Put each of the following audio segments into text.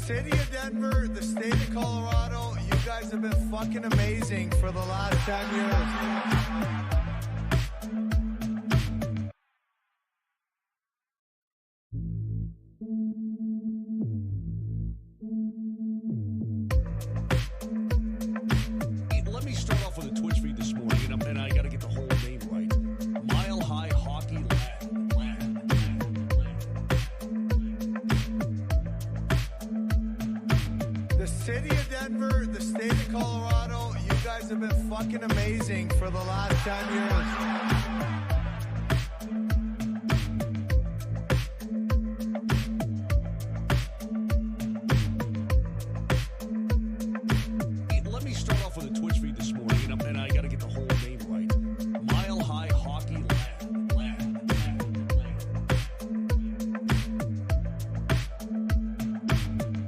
city of Denver, the state of Colorado, you guys have been fucking amazing for the last 10 years. Let me start off with a Twitch feed this morning, and I got to get the whole name right. Mile High Hockey Lab. The city of Denver, the state of Colorado, you guys have been fucking amazing for the last 10 years. Let me start off with a Twitch feed this morning, and I got to get the whole name right. Mile High Hockey Lab.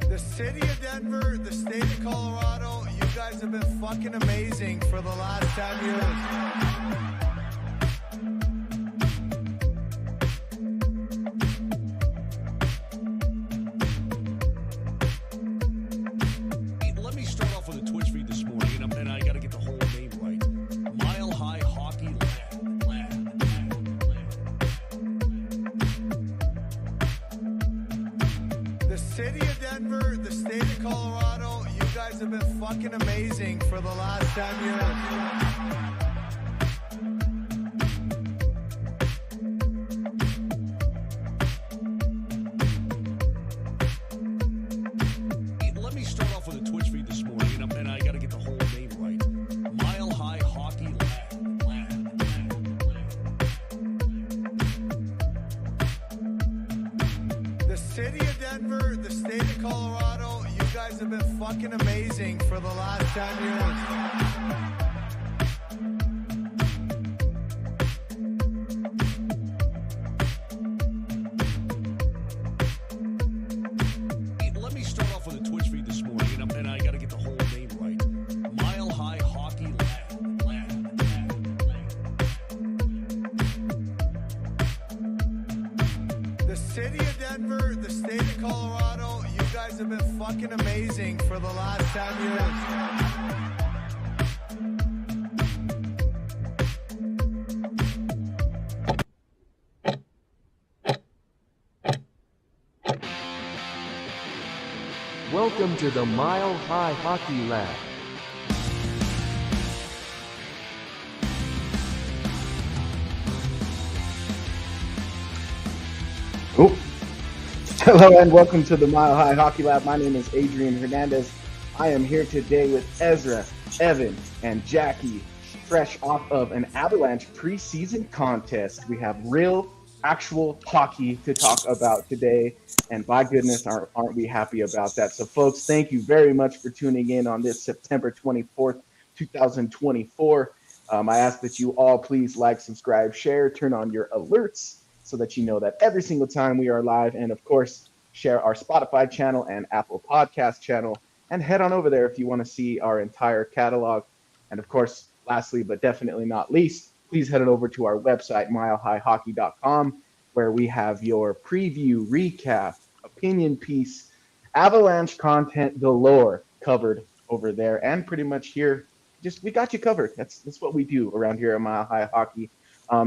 The city of Denver, the state of Colorado, you guys have been fucking amazing for the last 10 years. Let me start off with a Twitch feed this morning, and I got to get the whole name right. Mile High Hockey Lab. The city of Denver, the state of Colorado, you guys have been fucking amazing for the last 10 years. Let me start off with a Twitch feed this morning, and I got to get the whole name right. Mile High Hockey Lab. The city of Denver, the state of Colorado, you guys have been fucking amazing for the last 10 years. Let me start off with a Twitch feed this morning, and I got to get the whole name right. Mile High Hockey Lab. The city of Denver, the state of Colorado, you guys have been fucking amazing for the last 10 years. Welcome to the Mile High Hockey Lab. Oh. Hello and welcome to the Mile High Hockey Lab. My name is Adrian Hernandez. I am here today with Ezra, Evan, and Jackie, fresh off of an Avalanche preseason contest. We have real, actual hockey to talk about today, and by goodness, aren't we happy about that. So folks, thank you very much for tuning in on this September 24th, 2024. I ask that you all please like, subscribe, share, turn on your alerts so that you know that every single time we are live, and of course, share our Spotify channel and Apple Podcast channel, and head on over there if you want to see our entire catalog. And of course, lastly, but definitely not least, please head on over to our website, milehighhockey.com, where we have your preview, recap, opinion piece, Avalanche content galore covered over there. And pretty much here, we got you covered. That's what we do around here at Mile High Hockey.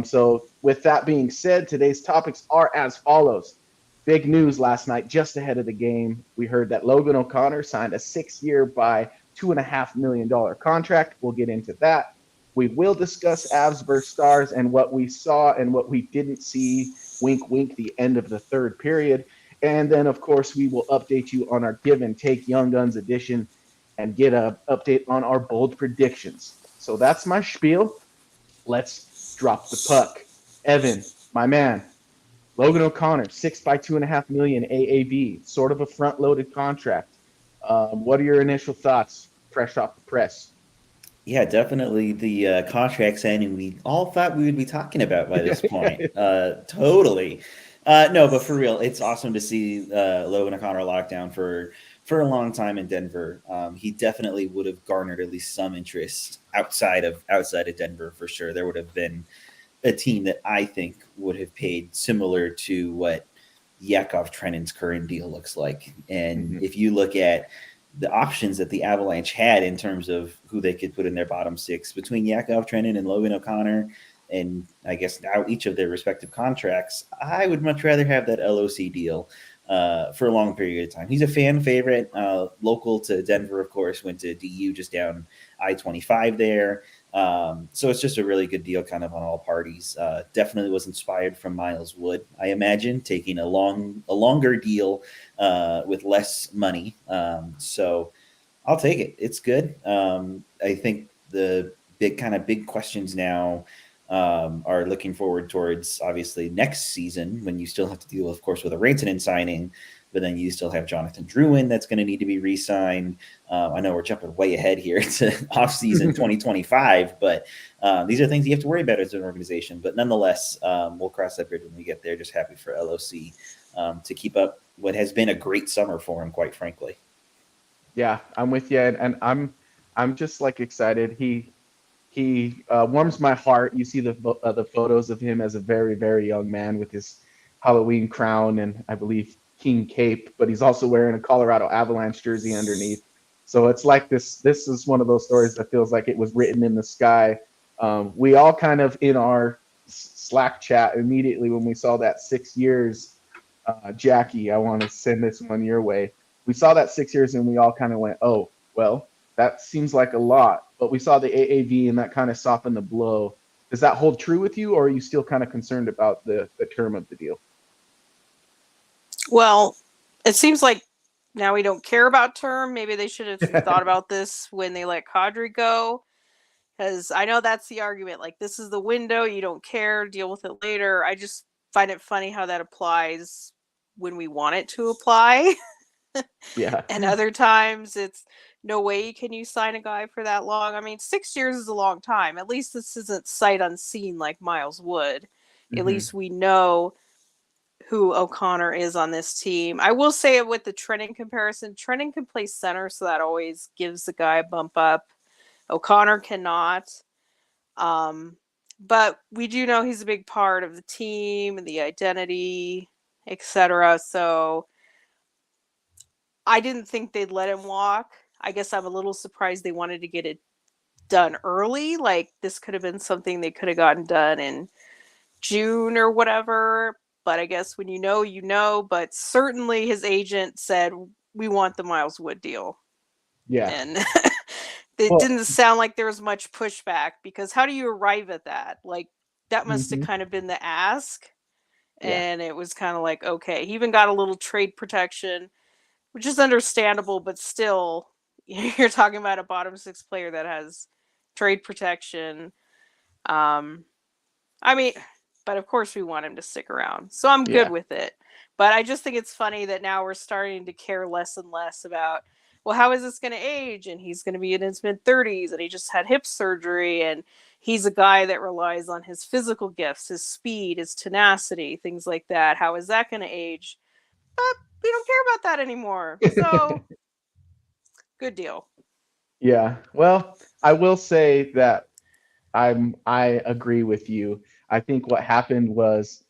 So with that being said, today's topics are as follows. Big news last night, just ahead of the game. We heard that Logan O'Connor signed a 6-year by $2.5 million contract. We'll get into that. We will discuss Avs versus Stars and what we saw and what we didn't see. Wink, wink, the end of the third period. And then, of course, we will update you on our Give and Take Young Guns edition and get an update on our bold predictions. So that's my spiel. Let's drop the puck. Evan, my man, Logan O'Connor, 6 by $2.5 million AAV, sort of a front-loaded contract. What are your initial thoughts, fresh off the press? Yeah, definitely the contract signing we all thought we would be talking about by this point. Totally. No, but for real, it's awesome to see Logan O'Connor locked down for a long time in Denver. He definitely would have garnered at least some interest outside of Denver for sure. There would have been a team that I think would have paid similar to what Yakov Trennin's current deal looks like. And if you look at the options that the Avalanche had in terms of who they could put in their bottom six between Yakov Trenin and Logan O'Connor, and I guess now each of their respective contracts, I would much rather have that LOC deal for a long period of time. He's a fan favorite, local to Denver, of course, went to DU just down I-25 there. So it's just a really good deal kind of on all parties. Definitely was inspired from Miles Wood, I imagine, taking a longer deal with less money. So I'll take it. It's good. I think the big questions now are looking forward towards obviously next season when you still have to deal, of course, with a Rantanen signing, but then you still have Jonathan Drouin that's going to need to be re-signed. I know we're jumping way ahead here to off-season 2025, but these are things you have to worry about as an organization. But nonetheless, we'll cross that bridge when we get there. Just happy for LOC to keep up what has been a great summer for him, quite frankly. Yeah, I'm with you, and I'm just like excited. He warms my heart. You see the photos of him as a very, very young man with his Halloween crown and I believe King cape, but he's also wearing a Colorado Avalanche jersey underneath. So it's like this is one of those stories that feels like it was written in the sky. We all kind of in our Slack chat immediately when we saw that 6 years, Jackie, I want to send this one your way. We saw that 6 years and we all kind of went, oh, well, that seems like a lot. But we saw the AAV and that kind of softened the blow. Does that hold true with you, or are you still kind of concerned about the term of the deal? Well, it seems like now we don't care about term. Maybe they should have thought about this when they let Kadri go. Because I know that's the argument. Like, this is the window. You don't care. Deal with it later. I just find it funny how that applies when we want it to apply. Yeah. And other times it's no way can you sign a guy for that long. I mean, 6 years is a long time. At least this isn't sight unseen like Miles Wood. At least we know who O'Connor is on this team. I will say it with the Trenning comparison. Trenning can play center, so that always gives the guy a bump up. O'Connor cannot. But we do know he's a big part of the team and the identity, etc. So I didn't think they'd let him walk. I guess I'm a little surprised they wanted to get it done early. Like, this could have been something they could have gotten done in June or whatever. But I guess when you know. But certainly his agent said, we want the Miles Wood deal. Yeah. And it didn't sound like there was much pushback, because how do you arrive at that? Like, that must have kind of been the ask. And it was kind of like, okay. He even got a little trade protection, which is understandable, but still, you're talking about a bottom six player that has trade protection. I mean, but of course we want him to stick around. So I'm good with it. But I just think it's funny that now we're starting to care less and less about, well, how is this going to age? And he's going to be in his mid-30s and he just had hip surgery. And he's a guy that relies on his physical gifts, his speed, his tenacity, things like that. How is that going to age? But we don't care about that anymore. So good deal. Yeah. Well, I will say that I agree with you. I think what happened was,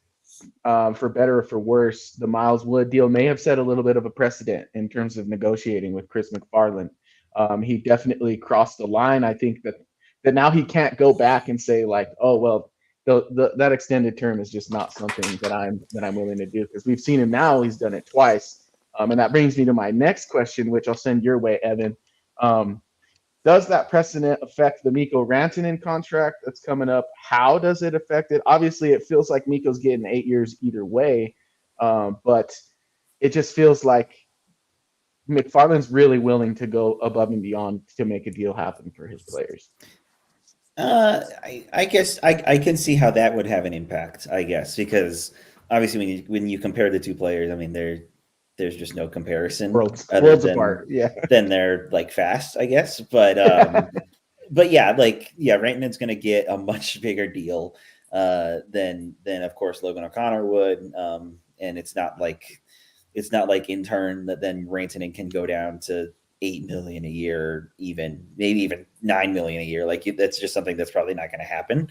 for better or for worse, the Miles Wood deal may have set a little bit of a precedent in terms of negotiating with Chris McFarland. He definitely crossed the line. I think that now he can't go back and say like, oh well, that extended term is just not something that I'm willing to do, because we've seen him now. He's done it twice, and that brings me to my next question, which I'll send your way, Evan. Does that precedent affect the Mikko Rantanen contract that's coming up? How does it affect it? Obviously, it feels like Mikko's getting 8 years either way, but it just feels like McFarland's really willing to go above and beyond to make a deal happen for his players. I guess I can see how that would have an impact, I guess, because obviously when you compare the two players, I mean, there's just no comparison worlds apart. Then they're like fast, I guess. But but Rantanen's going to get a much bigger deal than of course Logan O'Connor would. And it's not like in turn that then Rantanen can go down to $8 million a year, maybe even $9 million a year. Like that's just something that's probably not going to happen.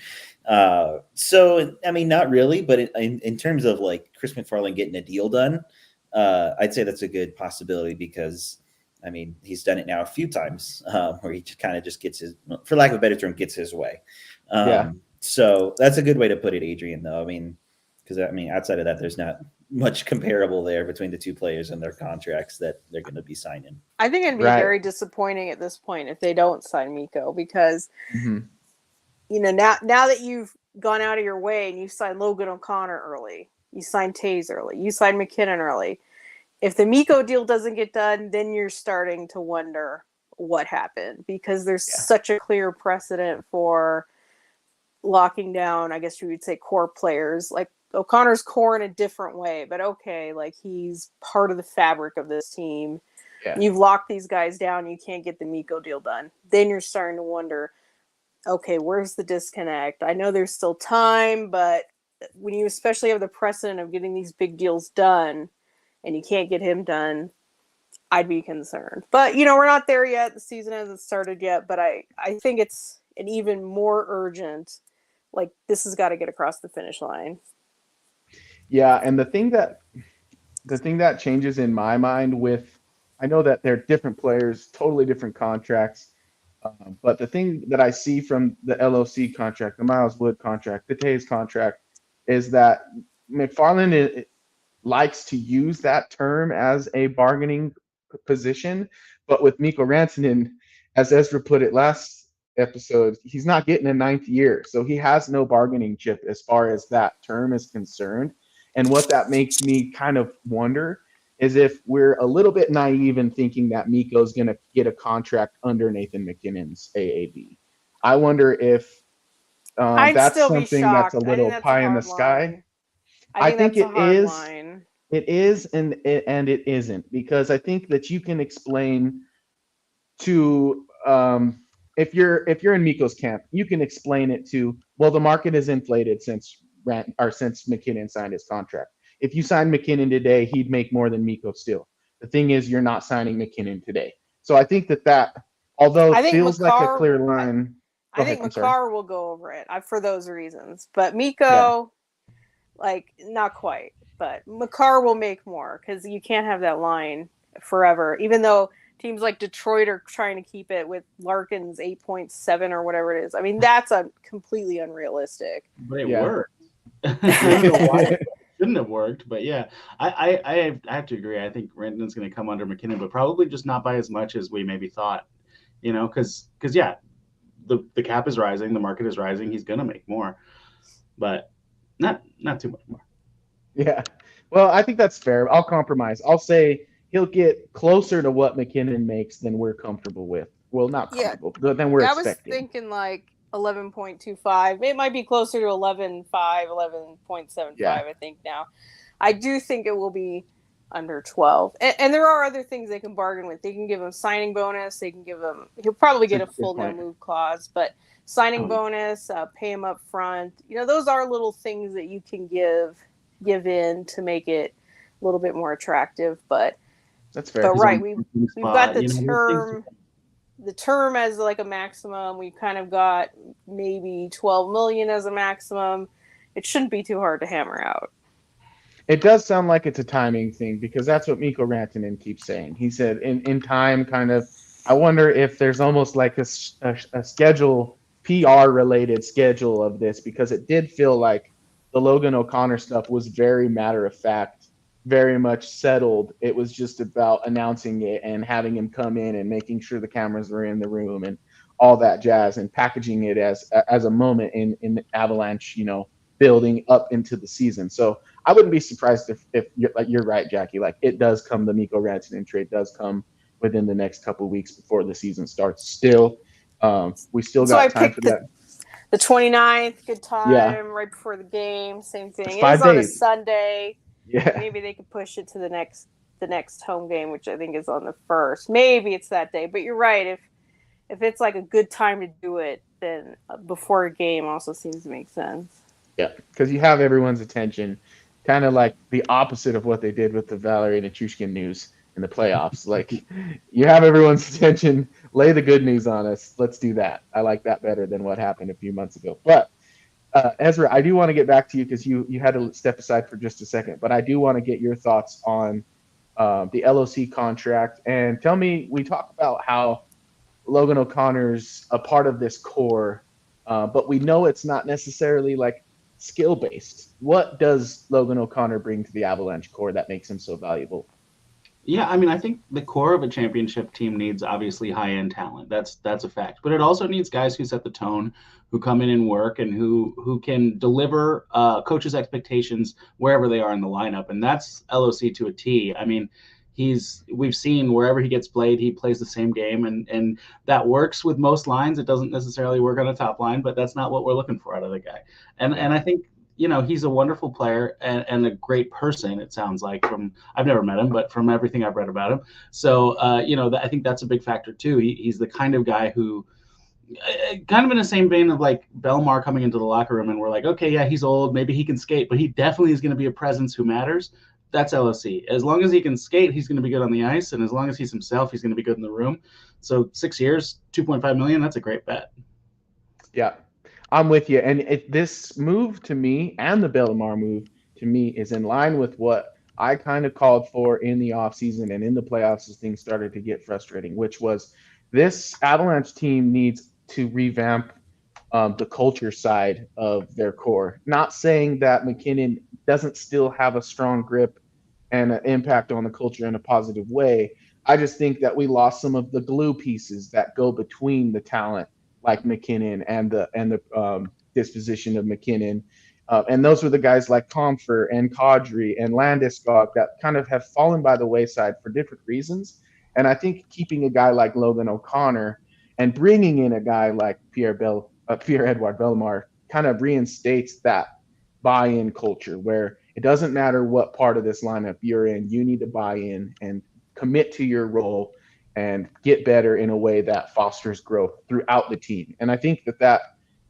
So I mean, not really, but in terms of like Chris McFarland getting a deal done, I'd say that's a good possibility because I mean he's done it now a few times where he kind of just gets his, for lack of a better term, gets his way. So that's a good way to put it, Adrian. Though I mean, because I mean outside of that, there's not much comparable there between the two players and their contracts that they're going to be signing. I think it'd be very disappointing at this point if they don't sign Mikko because, you know, now that you've gone out of your way and you signed Logan O'Connor early, you signed Taze early, you signed McKinnon early. If the Mikko deal doesn't get done, then you're starting to wonder what happened because there's such a clear precedent for locking down, I guess you would say, core players. Like O'Connor's core in a different way, but okay, like he's part of the fabric of this team. Yeah. You've locked these guys down, you can't get the Mikko deal done. Then you're starting to wonder, okay, where's the disconnect? I know there's still time, but when you especially have the precedent of getting these big deals done and you can't get him done, I'd be concerned. But, you know, we're not there yet. The season hasn't started yet, but I think it's an even more urgent, like this has got to get across the finish line. Yeah, and the thing that changes in my mind with, I know that they're different players, totally different contracts, but the thing that I see from the LOC contract, the Miles Wood contract, the Taze contract, is that McFarland likes to use that term as a bargaining position, but with Mikko Rantanen, as Ezra put it last episode, he's not getting a 9th year, so he has no bargaining chip as far as that term is concerned. And what that makes me kind of wonder is if we're a little bit naive in thinking that Mikko's going to get a contract under Nathan McKinnon's AAV. I wonder if that's something that's a little pie in the sky. I think it is. Line. It is, and it isn't, because I think that you can explain to if you're in Mikko's camp, you can explain it to, well, the market is inflated since McKinnon signed his contract. If you sign McKinnon today, he'd make more than Mikko still. The thing is, you're not signing McKinnon today. So I think that although it feels like a clear line, I think Makar will go over it for those reasons. But Mikko, like, not quite. But Makar will make more because you can't have that line forever, even though teams like Detroit are trying to keep it with Larkin's 8.7 or whatever it is. I mean, that's completely unrealistic. But it worked. I don't know why it shouldn't have worked, but yeah, I have to agree. I think Rantanen's going to come under McKinnon, but probably just not by as much as we maybe thought, you know, because yeah, the cap is rising, the market is rising. He's going to make more, but not too much more. Yeah, well, I think that's fair. I'll compromise. I'll say he'll get closer to what McKinnon makes than we're comfortable with. Well, not comfortable, but than we're expecting. I was thinking like 11.25. It might be closer to 11.5, 11.75, I think now. I do think it will be under 12. And there are other things they can bargain with. They can give him signing bonus. They can give him, he'll probably get a full no move clause, but signing bonus, pay him up front. You know, those are little things that you can give in to make it a little bit more attractive. But that's fair. But right, we've got the term as like a maximum. We've kind of got maybe 12 million as a maximum. It shouldn't be too hard to hammer out. It does sound like it's a timing thing because that's what Mikko Rantanen keeps saying. He said in time, kind of, I wonder if there's almost like a schedule, PR related schedule of this, because it did feel like the Logan O'Connor stuff was very matter of fact, very much settled. It was just about announcing it and having him come in and making sure the cameras were in the room and all that jazz and packaging it as a moment in the Avalanche, you know, building up into the season. So I wouldn't be surprised if you're right, Jackie. Like it does come, the Mikko Rantanen trade does come within the next couple of weeks before the season starts. Still, we still got time for that. The 29th, good time, right before the game, same thing. It is on a Sunday. Yeah. Maybe they could push it to the next home game, which I think is on the 1st. Maybe it's that day. But you're right. If it's like a good time to do it, then before a game also seems to make sense. Yeah, because you have everyone's attention, kind of like the opposite of what they did with the Valerie Nichushkin news. in the playoffs. Like, you have everyone's attention. Lay the good news on us. Let's do that. I like that better than what happened a few months ago. But Ezra, I do want to get back to you because you had to step aside for just a second. But I do want to get your thoughts on the LOC contract. And tell me, we talk about how Logan O'Connor's a part of this core, but we know it's not necessarily like skill based. What does Logan O'Connor bring to the Avalanche core that makes him so valuable? Yeah, I mean, I think the core of a championship team needs obviously high-end talent. That's a fact. But it also needs guys who set the tone, who come in and work, and who can deliver coaches' expectations wherever they are in the lineup. And that's LOC to a T. I mean, we've seen wherever he gets played, he plays the same game, and that works with most lines. It doesn't necessarily work on a top line, but that's not what we're looking for out of the guy. And I think, he's a wonderful player and a great person, it sounds like, I've never met him, but from everything I've read about him. So, I think that's a big factor too. He's the kind of guy who, kind of in the same vein of like Belmar coming into the locker room and we're like, okay, yeah, he's old, maybe he can skate, but he definitely is going to be a presence who matters. That's LOC. As long as he can skate, he's going to be good on the ice. And as long as he's himself, he's going to be good in the room. So 6 years, $2.5 million, that's a great bet. Yeah. I'm with you. And this move to me and the Belmar move to me is in line with what I kind of called for in the offseason and in the playoffs as things started to get frustrating, which was this Avalanche team needs to revamp the culture side of their core. Not saying that McKinnon doesn't still have a strong grip and an impact on the culture in a positive way. I just think that we lost some of the glue pieces that go between the talent like McKinnon and the disposition of McKinnon. And those were the guys like Comfer and Kadri and Landeskog that kind of have fallen by the wayside for different reasons. And I think keeping a guy like Logan O'Connor and bringing in a guy like Pierre-Edouard Bellemare kind of reinstates that buy-in culture where it doesn't matter what part of this lineup you're in, you need to buy in and commit to your role and get better in a way that fosters growth throughout the team. And I think that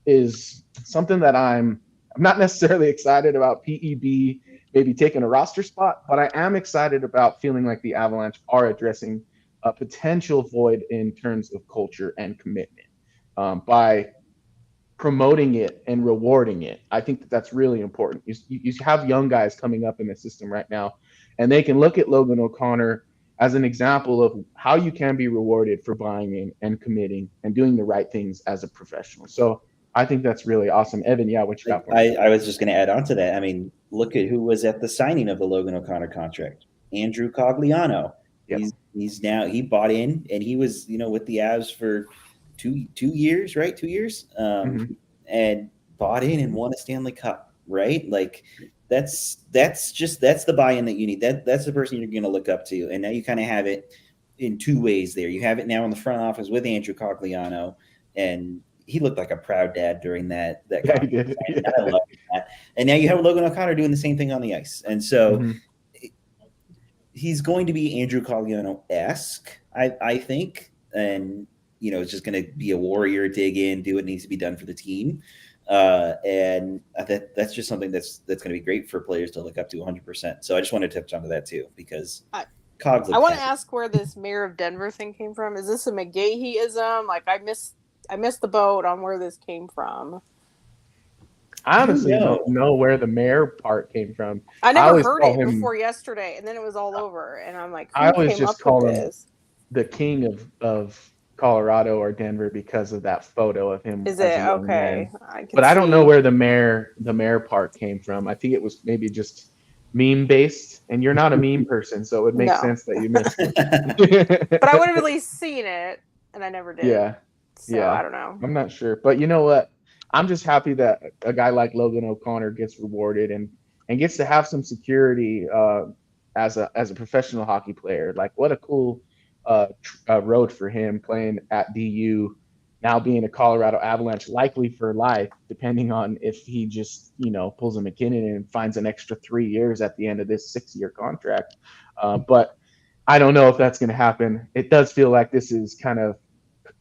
is something that I'm not necessarily excited about PEB maybe taking a roster spot, but I am excited about feeling like the Avalanche are addressing a potential void in terms of culture and commitment by promoting it and rewarding it. I think that's really important. You have young guys coming up in the system right now, and they can look at Logan O'Connor as an example of how you can be rewarded for buying in and committing and doing the right things as a professional. So I think that's really awesome. Evan, yeah, what you got for me? I was just going to add on to that. I mean, look at who was at the signing of the Logan O'Connor contract. Andrew Cogliano. Yep. He bought in, and he was, with the Avs for two years, right? 2 years, and bought in and won a Stanley Cup, right? Like that's the buy-in that you need. That's the person you're going to look up to. And now you kind of have it in two ways there. You have it now in the front office with Andrew Cogliano, and he looked like a proud dad during that. Yeah, he did. Yeah. I love that. And now you have Logan O'Connor doing the same thing on the ice. And so he's going to be Andrew Cogliano-esque, I think. And, it's just going to be a warrior, dig in, do what needs to be done for the team. And that's just something that's going to be great for players to look up to 100%. So I just wanted to touch on that too, because I want to ask where this Mayor of Denver thing came from. Is this a McGahey-ism? Like, I missed the boat on where this came from. I honestly don't know where the mayor part came from. I never heard it before yesterday, and then it was all over, and I'm like, I always just call him the king of Colorado or Denver because of that photo of him. Is it okay? But I don't know where the mayor part came from. I think it was maybe just meme based, and you're not a meme person, so it would make sense that you missed it. But I would have at least seen it, and I never did. Yeah. So I don't know. I'm not sure. But you know what? I'm just happy that a guy like Logan O'Connor gets rewarded and gets to have some security as a professional hockey player. Like, what a cool road for him playing at DU, now being a Colorado Avalanche, likely for life, depending on if he just, pulls a McKinnon and finds an extra 3 years at the end of this 6-year contract. But I don't know if that's going to happen. It does feel like this is kind of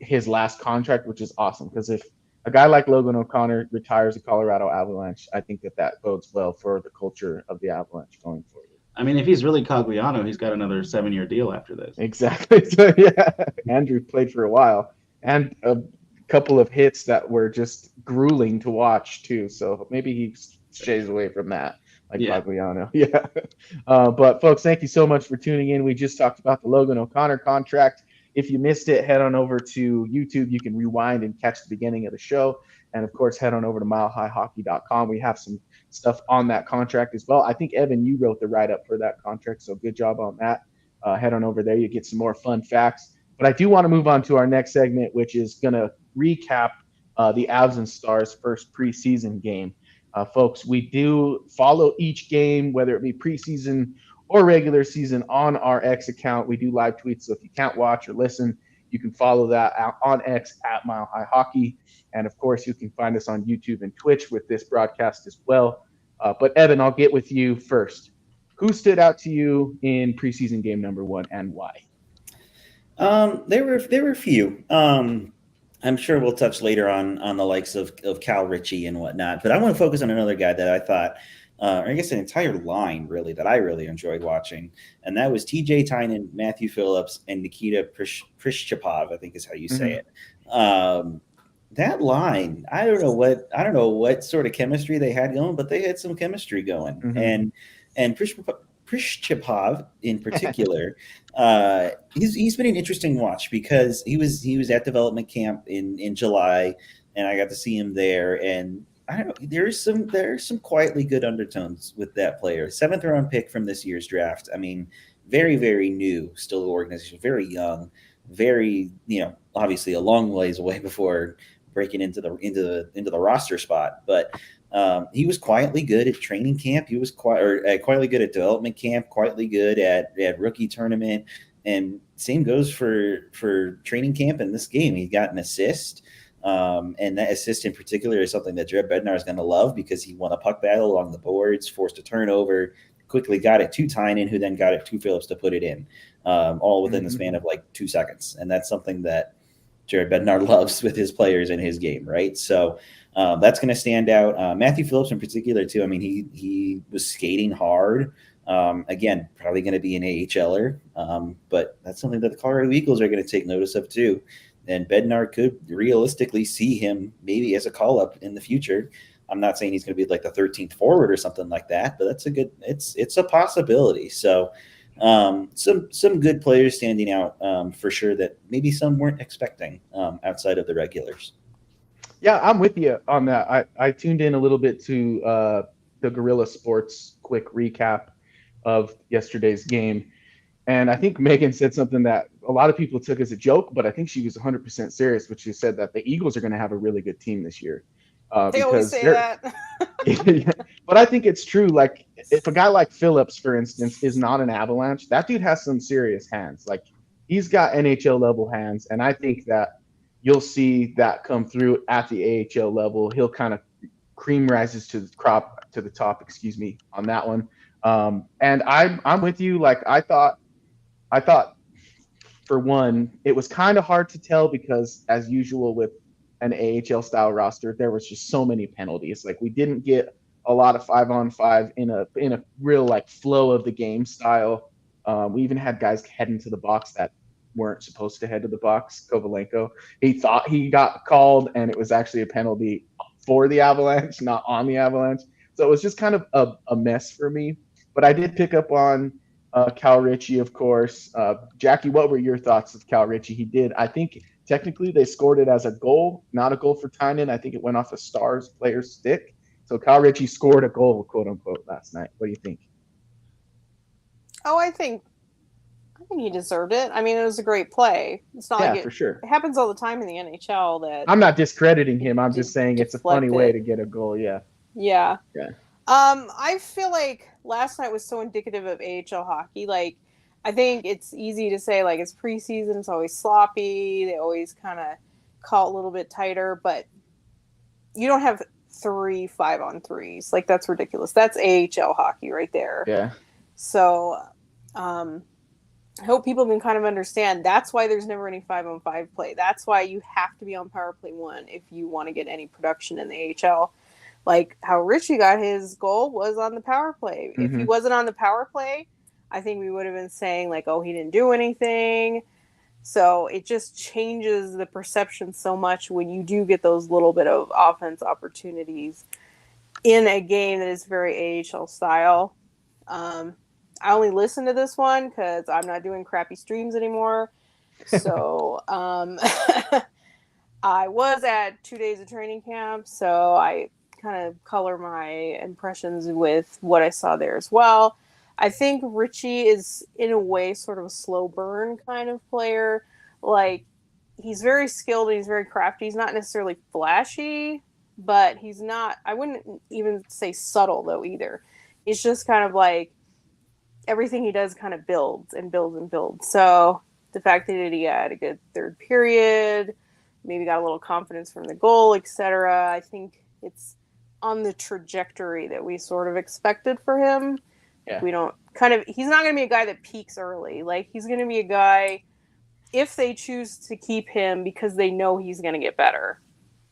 his last contract, which is awesome, because if a guy like Logan O'Connor retires a Colorado Avalanche, I think that bodes well for the culture of the Avalanche going forward. I mean, if he's really Cogliano, he's got another 7-year deal after this. Exactly. So yeah, Andrew played for a while, and a couple of hits that were just grueling to watch too. So maybe he stays away from that, like Yeah. Cogliano. Yeah. But folks, thank you so much for tuning in. We just talked about the Logan O'Connor contract. If you missed it, head on over to YouTube. You can rewind and catch the beginning of the show. And of course, head on over to milehighhockey.com. We have some stuff on that contract as well. I think, Evan, you wrote the write-up for that contract, so good job on that. Head on over there. You get some more fun facts. But I do want to move on to our next segment, which is going to recap the Avs and Stars' first preseason game. Folks, we do follow each game, whether it be preseason or regular season, on our X account. We do live tweets, so if you can't watch or listen, you can follow that out on X at Mile High Hockey. And of course, you can find us on YouTube and Twitch with this broadcast as well. But Evan, I'll get with you first. Who stood out to you in preseason game number 1 and why? There were a few. I'm sure we'll touch later on the likes of Cal Ritchie and whatnot, but I want to focus on another guy that I thought, or I guess an entire line really, that I really enjoyed watching, and that was TJ Tynan, Matthew Phillips, and Nikita Prishchapov, I think is how you say it. That line, I don't know what sort of chemistry they had going, but they had some chemistry going, and Prishchapov in particular, he's been an interesting watch because he was at development camp in July, and I got to see him there, and I don't know, there's some quietly good undertones with that player. 7th round pick from this year's draft. I mean, very, very new, still the organization, very young, very, obviously a long ways away before breaking into the roster spot, but he was quietly good at training camp. He was quietly good at development camp, quietly good at rookie tournament, and same goes for training camp in this game. He got an assist, and that assist in particular is something that Jared Bednar is going to love because he won a puck battle along the boards, forced a turnover, quickly got it to Tynan, who then got it to Phillips to put it in, all within the span of like 2 seconds, and that's something that Jared Bednar loves with his players in his game, right? So that's going to stand out. Matthew Phillips in particular, too. I mean, he was skating hard. Again, probably going to be an AHLer, but that's something that the Colorado Eagles are going to take notice of, too. And Bednar could realistically see him maybe as a call-up in the future. I'm not saying he's going to be like the 13th forward or something like that, but that's it's a possibility. So some good players standing out for sure that maybe some weren't expecting outside of the regulars. Yeah, I'm with you on that. I tuned in a little bit to the Guerrilla Sports quick recap of yesterday's game, and I think Megan said something that a lot of people took as a joke, but I think she was 100% serious, which she said that the Eagles are going to have a really good team this year. They always say that. But I think it's true. Like, if a guy like Phillips, for instance, is not an Avalanche, that dude has some serious hands. Like, he's got NHL level hands, and I think that you'll see that come through at the AHL level. He'll kind of cream rises to the top, on that one. And I'm with you. Like, I thought for one, it was kind of hard to tell because, as usual with an AHL style roster, there was just so many penalties. Like, we didn't get a lot of 5-on-5 in a real like flow of the game style. We even had guys heading to the box that weren't supposed to head to the box. Kovalenko, he thought he got called, and it was actually a penalty for the Avalanche, not on the Avalanche. So it was just kind of a mess for me. But I did pick up on Cal Ritchie, of course. Jackie, what were your thoughts of Cal Ritchie? He did, I think, technically they scored it as a goal, not a goal for Tynan. I think it went off a Stars player's stick. So Cal Ritchie scored a goal, quote unquote, last night. What do you think? Oh, I think he deserved it. I mean, it was a great play. It's not like for sure. It happens all the time in the NHL. That I'm not discrediting him. I'm just saying it's a funny way to get a goal. Yeah. I feel like last night was so indicative of AHL hockey. Like, I think it's easy to say, like, it's preseason, it's always sloppy, they always kind of call it a little bit tighter, but you don't have 3 5-on-3s. Like, that's ridiculous. That's AHL hockey right there. Yeah. So, I hope people can kind of understand that's why there's never any 5-on-5 play. That's why you have to be on power play 1 if you want to get any production in the AHL. Like how Richie got his goal was on the power play. If he wasn't on the power play, I think we would have been saying like, oh, he didn't do anything. So it just changes the perception so much when you do get those little bit of offense opportunities in a game that is very AHL style. I only listen to this one because I'm not doing crappy streams anymore. So I was at 2 days of training camp, so I kind of color my impressions with what I saw there as well. I think Richie is, in a way, sort of a slow burn kind of player. Like, he's very skilled and he's very crafty. He's not necessarily flashy, but he's not, I wouldn't even say subtle, though, either. He's just kind of like, everything he does kind of builds and builds and builds. So the fact that he had a good third period, maybe got a little confidence from the goal, etc. I think it's on the trajectory that we sort of expected for him. Yeah. We don't he's not going to be a guy that peaks early. Like, he's going to be a guy, if they choose to keep him, because they know he's going to get better.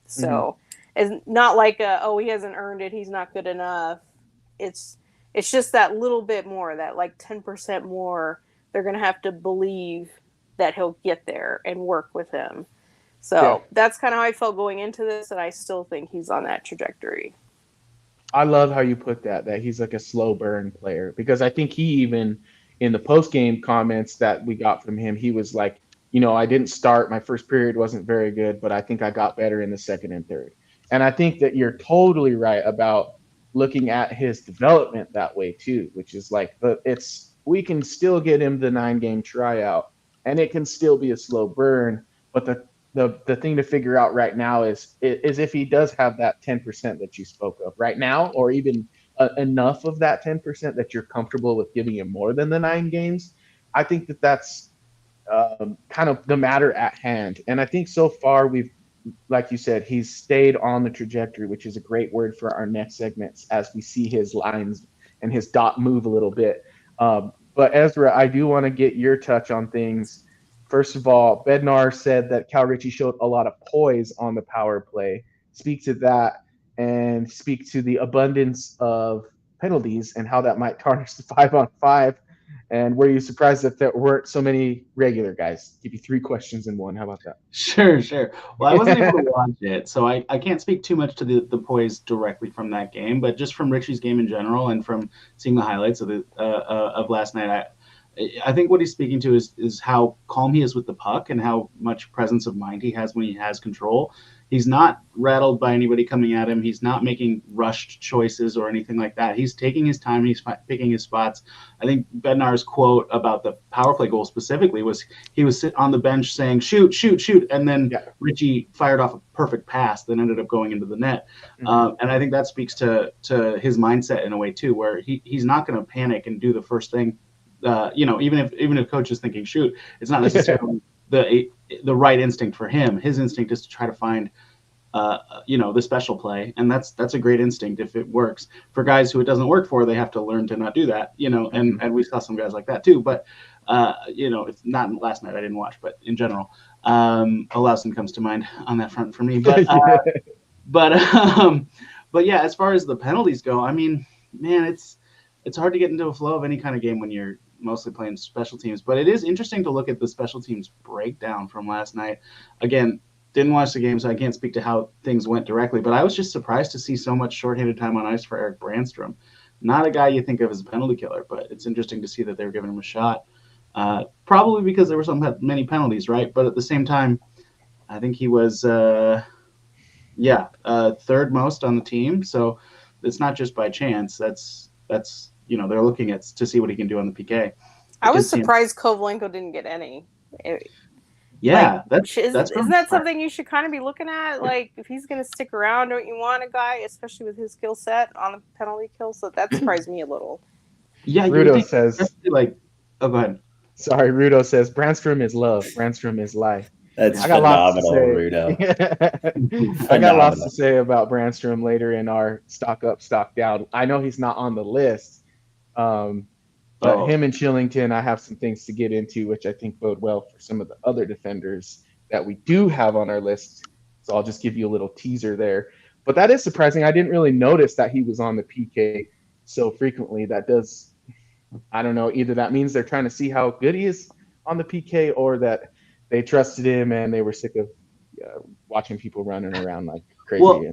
So it's not like he hasn't earned it, he's not good enough. It's just that little bit more, that like 10% more. They're going to have to believe that he'll get there and work with him. So that's kind of how I felt going into this, and I still think he's on that trajectory. I love how you put that he's like a slow burn player, because I think he even, in the post-game comments that we got from him, he was like, I didn't start. My first period wasn't very good, but I think I got better in the second and third. And I think that you're totally right about looking at his development that way too, which is like, we can still get him the 9-game tryout, and it can still be a slow burn, but the thing to figure out right now is if he does have that 10% that you spoke of right now, or even enough of that 10% that you're comfortable with giving him more than the 9 games. I think that's kind of the matter at hand. And I think so far we've, like you said, he's stayed on the trajectory, which is a great word for our next segments as we see his lines and his dot move a little bit. But Ezra, I do want to get your touch on things. First of all, Bednar said that Cal Ritchie showed a lot of poise on the power play. Speak to that, and speak to the abundance of penalties and how that might tarnish the 5-on-5. And were you surprised that there weren't so many regular guys? Give you 3 questions in one. How about that? Sure. Well, I wasn't able to watch it, so I can't speak too much to the poise directly from that game, but just from Richie's game in general and from seeing the highlights of last night, I think what he's speaking to is how calm he is with the puck and how much presence of mind he has when he has control. He's not rattled by anybody coming at him. He's not making rushed choices or anything like that. He's taking his time. He's picking his spots. I think Bednar's quote about the power play goal specifically was he was sitting on the bench saying, shoot, shoot, shoot. And then Richie fired off a perfect pass that ended up going into the net. And I think that speaks to his mindset in a way too, where he's not going to panic and do the first thing. Even if coach is thinking shoot, it's not necessarily the right instinct for him. His instinct is to try to find the special play, and that's a great instinct if it works. For guys who it doesn't work for, they have to learn to not do that, and we saw some guys like that too. But it's not last night, I didn't watch, but in general, Olausen comes to mind on that front for me. But but yeah, as far as the penalties go, I mean, man, it's hard to get into a flow of any kind of game when you're mostly playing special teams, but it is interesting to look at the special teams breakdown from last night. Again, didn't watch the game, so I can't speak to how things went directly, but I was just surprised to see so much shorthanded time on ice for Erik Brandstrom. Not a guy you think of as a penalty killer, but it's interesting to see that they were giving him a shot. Probably because there were many penalties, right? But at the same time, I think he was third most on the team, so it's not just by chance. That's they're looking at to see what he can do on the PK. I was surprised Kovalenko didn't get any. That's isn't that something you should kind of be looking at? Like, if he's going to stick around, don't you want a guy, especially with his skill set, on the penalty kill? So that surprised me a little. Yeah, Rudo says, go ahead. Sorry, Rudo says Brandstrom is love. Brandstrom is life. That's phenomenal, Rudo. I got lots to say about Brandstrom later in our stock up, stock down. I know he's not on the list, but him and Chillington, I have some things to get into, which I think bode well for some of the other defenders that we do have on our list. So I'll just give you a little teaser there. But that is surprising. I didn't really notice that he was on the PK so frequently. That does, I don't know, either that means they're trying to see how good he is on the PK, or that they trusted him and they were sick of watching people running around like crazy. Well,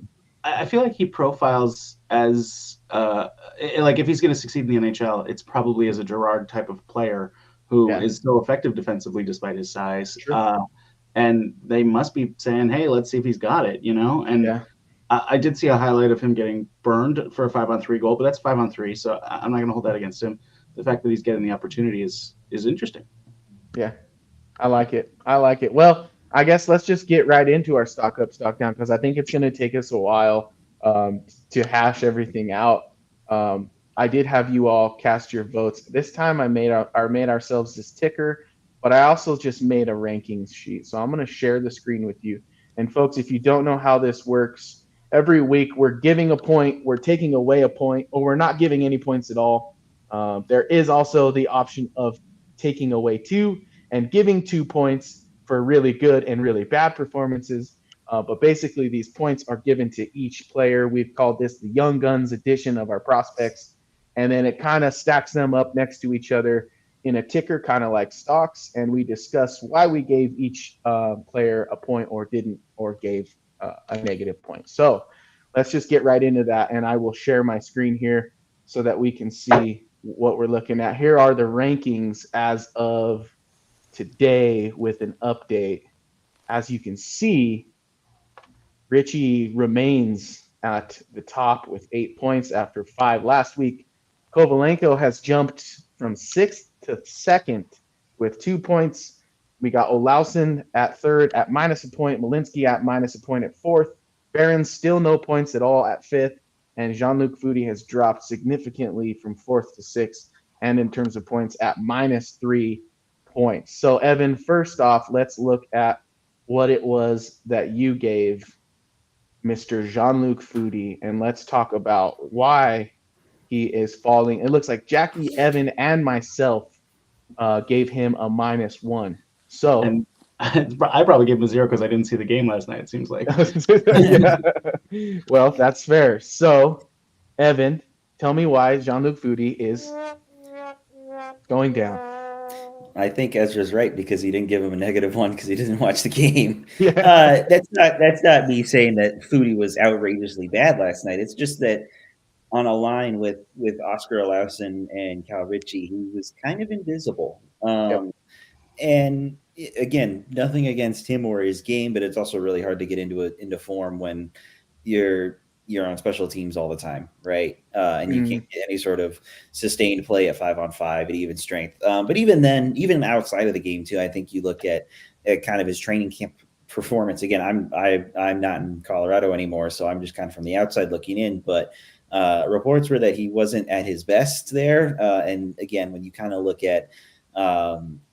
I feel like he profiles as like if he's going to succeed in the NHL, it's probably as a Gerard type of player who is so effective defensively despite his size. And they must be saying, "Hey, let's see if he's got it," And I did see a highlight of him getting burned for a 5-on-3 goal, but that's 5-on-3, so I'm not going to hold that against him. The fact that he's getting the opportunity is interesting. Yeah, I like it. Well, I guess let's just get right into our stock up, stock down, because I think it's going to take us a while to hash everything out. I did have you all cast your votes. This time I made ourselves this ticker, but I also just made a rankings sheet. So I'm going to share the screen with you. And folks, if you don't know how this works, every week we're giving a point, we're taking away a point, or we're not giving any points at all. There is also the option of taking away 2 and giving 2 points for really good and really bad performances. But basically, these points are given to each player. We've called this the Young Guns edition of our prospects. And then it kind of stacks them up next to each other in a ticker, kind of like stocks. And we discuss why we gave each player a point or didn't, or gave a negative point. So let's just get right into that. And I will share my screen here so that we can see what we're looking at. Here are the rankings as of today with an update. As you can see, Richie remains at the top with 8 points after 5 last week. Kovalenko has jumped from 6th to 2nd with 2 points. We got Olausen at 3rd at -1 point. Malinsky at -1 point at 4th. Barron still no points at all at 5th. And Jean-Luc Foudy has dropped significantly from 4th to 6th, and in terms of points at -3 points. So, Evan, first off, let's look at what it was that you gave Mr. Jean-Luc Foudy, and let's talk about why he is falling. It looks like Jackie, Evan, and myself gave him a -1. So, and I probably gave him a 0 because I didn't see the game last night, it seems like. Yeah. Well, that's fair. So, Evan, tell me why Jean-Luc Foudy is going down. I think Ezra's right, because he didn't give him a -1 because he didn't watch the game. Yeah. That's not me saying that Foudy was outrageously bad last night. It's just that on a line with Oscar Olausen and Cal Ritchie, he was kind of invisible. And again, nothing against him or his game, but it's also really hard to get into form when you're on special teams all the time, right? And you can't get any sort of sustained play at 5-on-5 at even strength. But even then, even outside of the game too, I think you look at kind of his training camp performance. Again, I'm not in Colorado anymore, so I'm just kind of from the outside looking in. But reports were that he wasn't at his best there. And again, when you kind of look at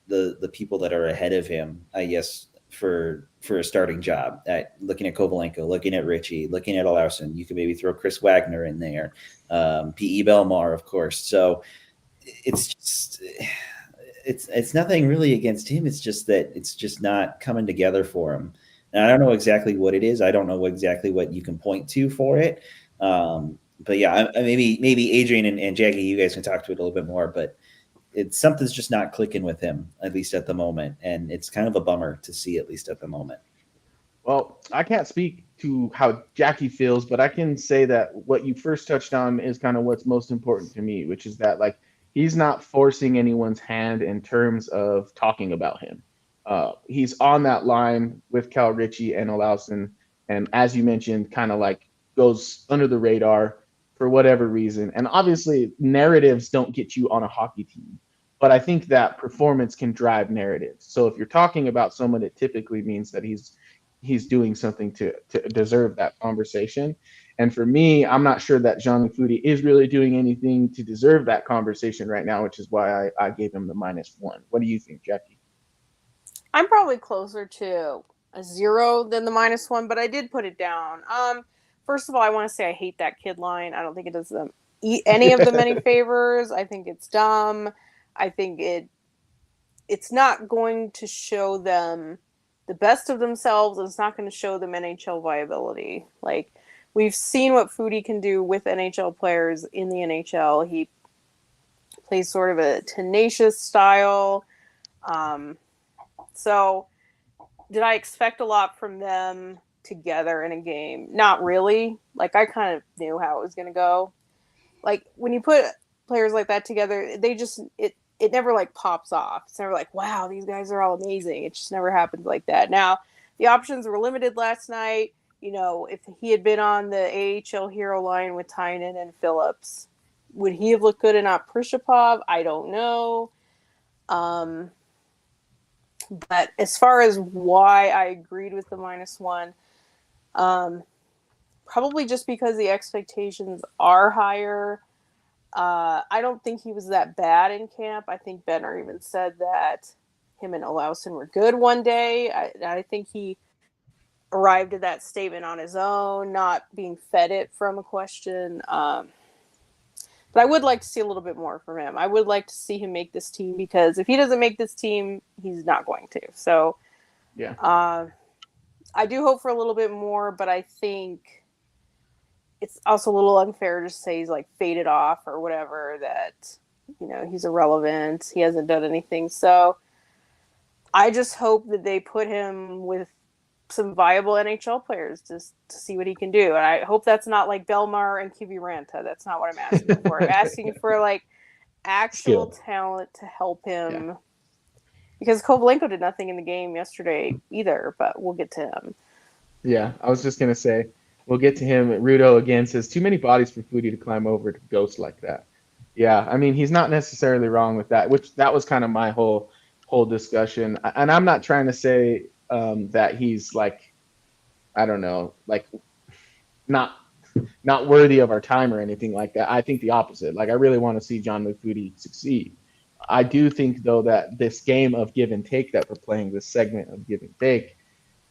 the people that are ahead of him, I guess, for a starting job, looking at Kovalenko, looking at Ritchie, looking at Olausen, you could maybe throw Chris Wagner in there, P.E. Belmar, of course. So it's nothing really against him. It's just that it's just not coming together for him. And I don't know exactly what it is. I don't know exactly what you can point to for it. But yeah, maybe Adrian and Jackie, you guys can talk to it a little bit more, but something's just not clicking with him, at least at the moment. And it's kind of a bummer to see, at least at the moment. Well, I can't speak to how Jackie feels, but I can say that what you first touched on is kind of what's most important to me, which is that, like, he's not forcing anyone's hand in terms of talking about him. He's on that line with Cal Ritchie and Olausen, and as you mentioned, kind of like goes under the radar for whatever reason. And obviously, narratives don't get you on a hockey team, but I think that performance can drive narratives. So if you're talking about someone, it typically means that he's doing something to deserve that conversation. And for me, I'm not sure that Jean-Luc Foudy is really doing anything to deserve that conversation right now, which is why I gave him the -1. What do you think, Jackie? I'm probably closer to a 0 than the -1, but I did put it down. First of all, I want to say I hate that kid line. I don't think it does them any of them any favors. I think it's dumb. I think it's not going to show them the best of themselves. It's not going to show them NHL viability. Like, we've seen what Foodie can do with NHL players in the NHL. He plays sort of a tenacious style. So did I expect a lot from them together in a game? Not really. Like, I kind of knew how it was going to go. Like, when you put players like that together, they just, it never like pops off. It's never like, wow, these guys are all amazing. It just never happens like that. Now, the options were limited last night. You know, if he had been on the AHL hero line with Tynan and Phillips, would he have looked good and not Prishapov? I don't know. But as far as why I agreed with the -1, probably just because the expectations are higher. I don't think he was that bad in camp. I think Benner even said that him and Olausen were good one day. I think he arrived at that statement on his own, not being fed it from a question. But I would like to see a little bit more from him. I would like to see him make this team, because if he doesn't make this team, he's not going to. So, Yeah. I do hope for a little bit more, but I think it's also a little unfair to say he's like faded off or whatever, that, you know, he's irrelevant. He hasn't done anything. So I just hope that they put him with some viable NHL players just to see what he can do. And I hope that's not like Belmar and Kiviranta. That's not what I'm asking for. I'm asking for like actual talent to help him. Yeah. Because Kovalenko did nothing in the game yesterday either, but we'll get to him. Yeah, I was just going to say, we'll get to him. Rudo again says, too many bodies for Foodie to climb over to ghost like that. Yeah, I mean, he's not necessarily wrong with that, which that was kind of my whole discussion. And I'm not trying to say that he's like, I don't know, like not worthy of our time or anything like that. I think the opposite. Like, I really want to see John Foodie succeed. I do think, though, that this game of give and take that we're playing, this segment of give and take,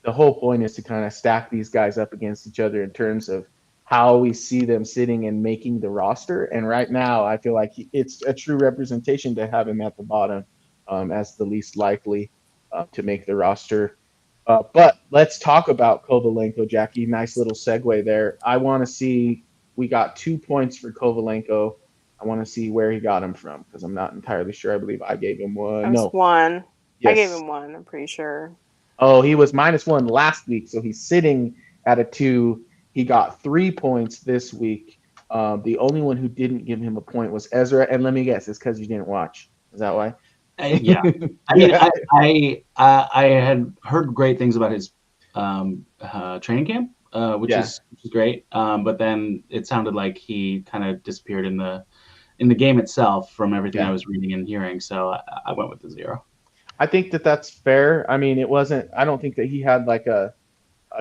the whole point is to kind of stack these guys up against each other in terms of how we see them sitting and making the roster. And right now, I feel like it's a true representation to have him at the bottom as the least likely to make the roster. But let's talk about Kovalenko, Jackie. Nice little segue there. I want to see, we got 2 points for Kovalenko. I want to see where he got him from, because I'm not entirely sure. I believe I gave him one. No, 1. Yes. I gave him 1. I'm pretty sure. Oh, he was -1 last week, so he's sitting at a 2. He got 3 points this week. The only one who didn't give him a point was Ezra, and let me guess, it's because you didn't watch. Is that why? Yeah. I mean, I had heard great things about his training camp, which is great. But then it sounded like he kind of disappeared in the game itself from everything I was reading and hearing. So I went with the 0. I think that's fair. I mean, I don't think that he had like a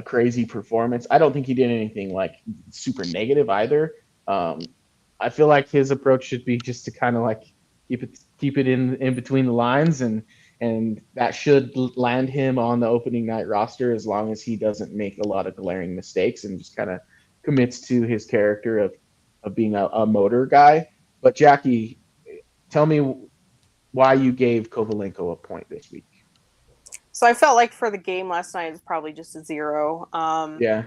crazy performance. I don't think he did anything like super negative either. I feel like his approach should be just to kind of like keep it in between the lines, and that should land him on the opening night roster as long as he doesn't make a lot of glaring mistakes and just kind of commits to his character of being a motor guy. But Jackie, tell me why you gave Kovalenko a point this week. So I felt like for the game last night, it's probably just a 0. Yeah.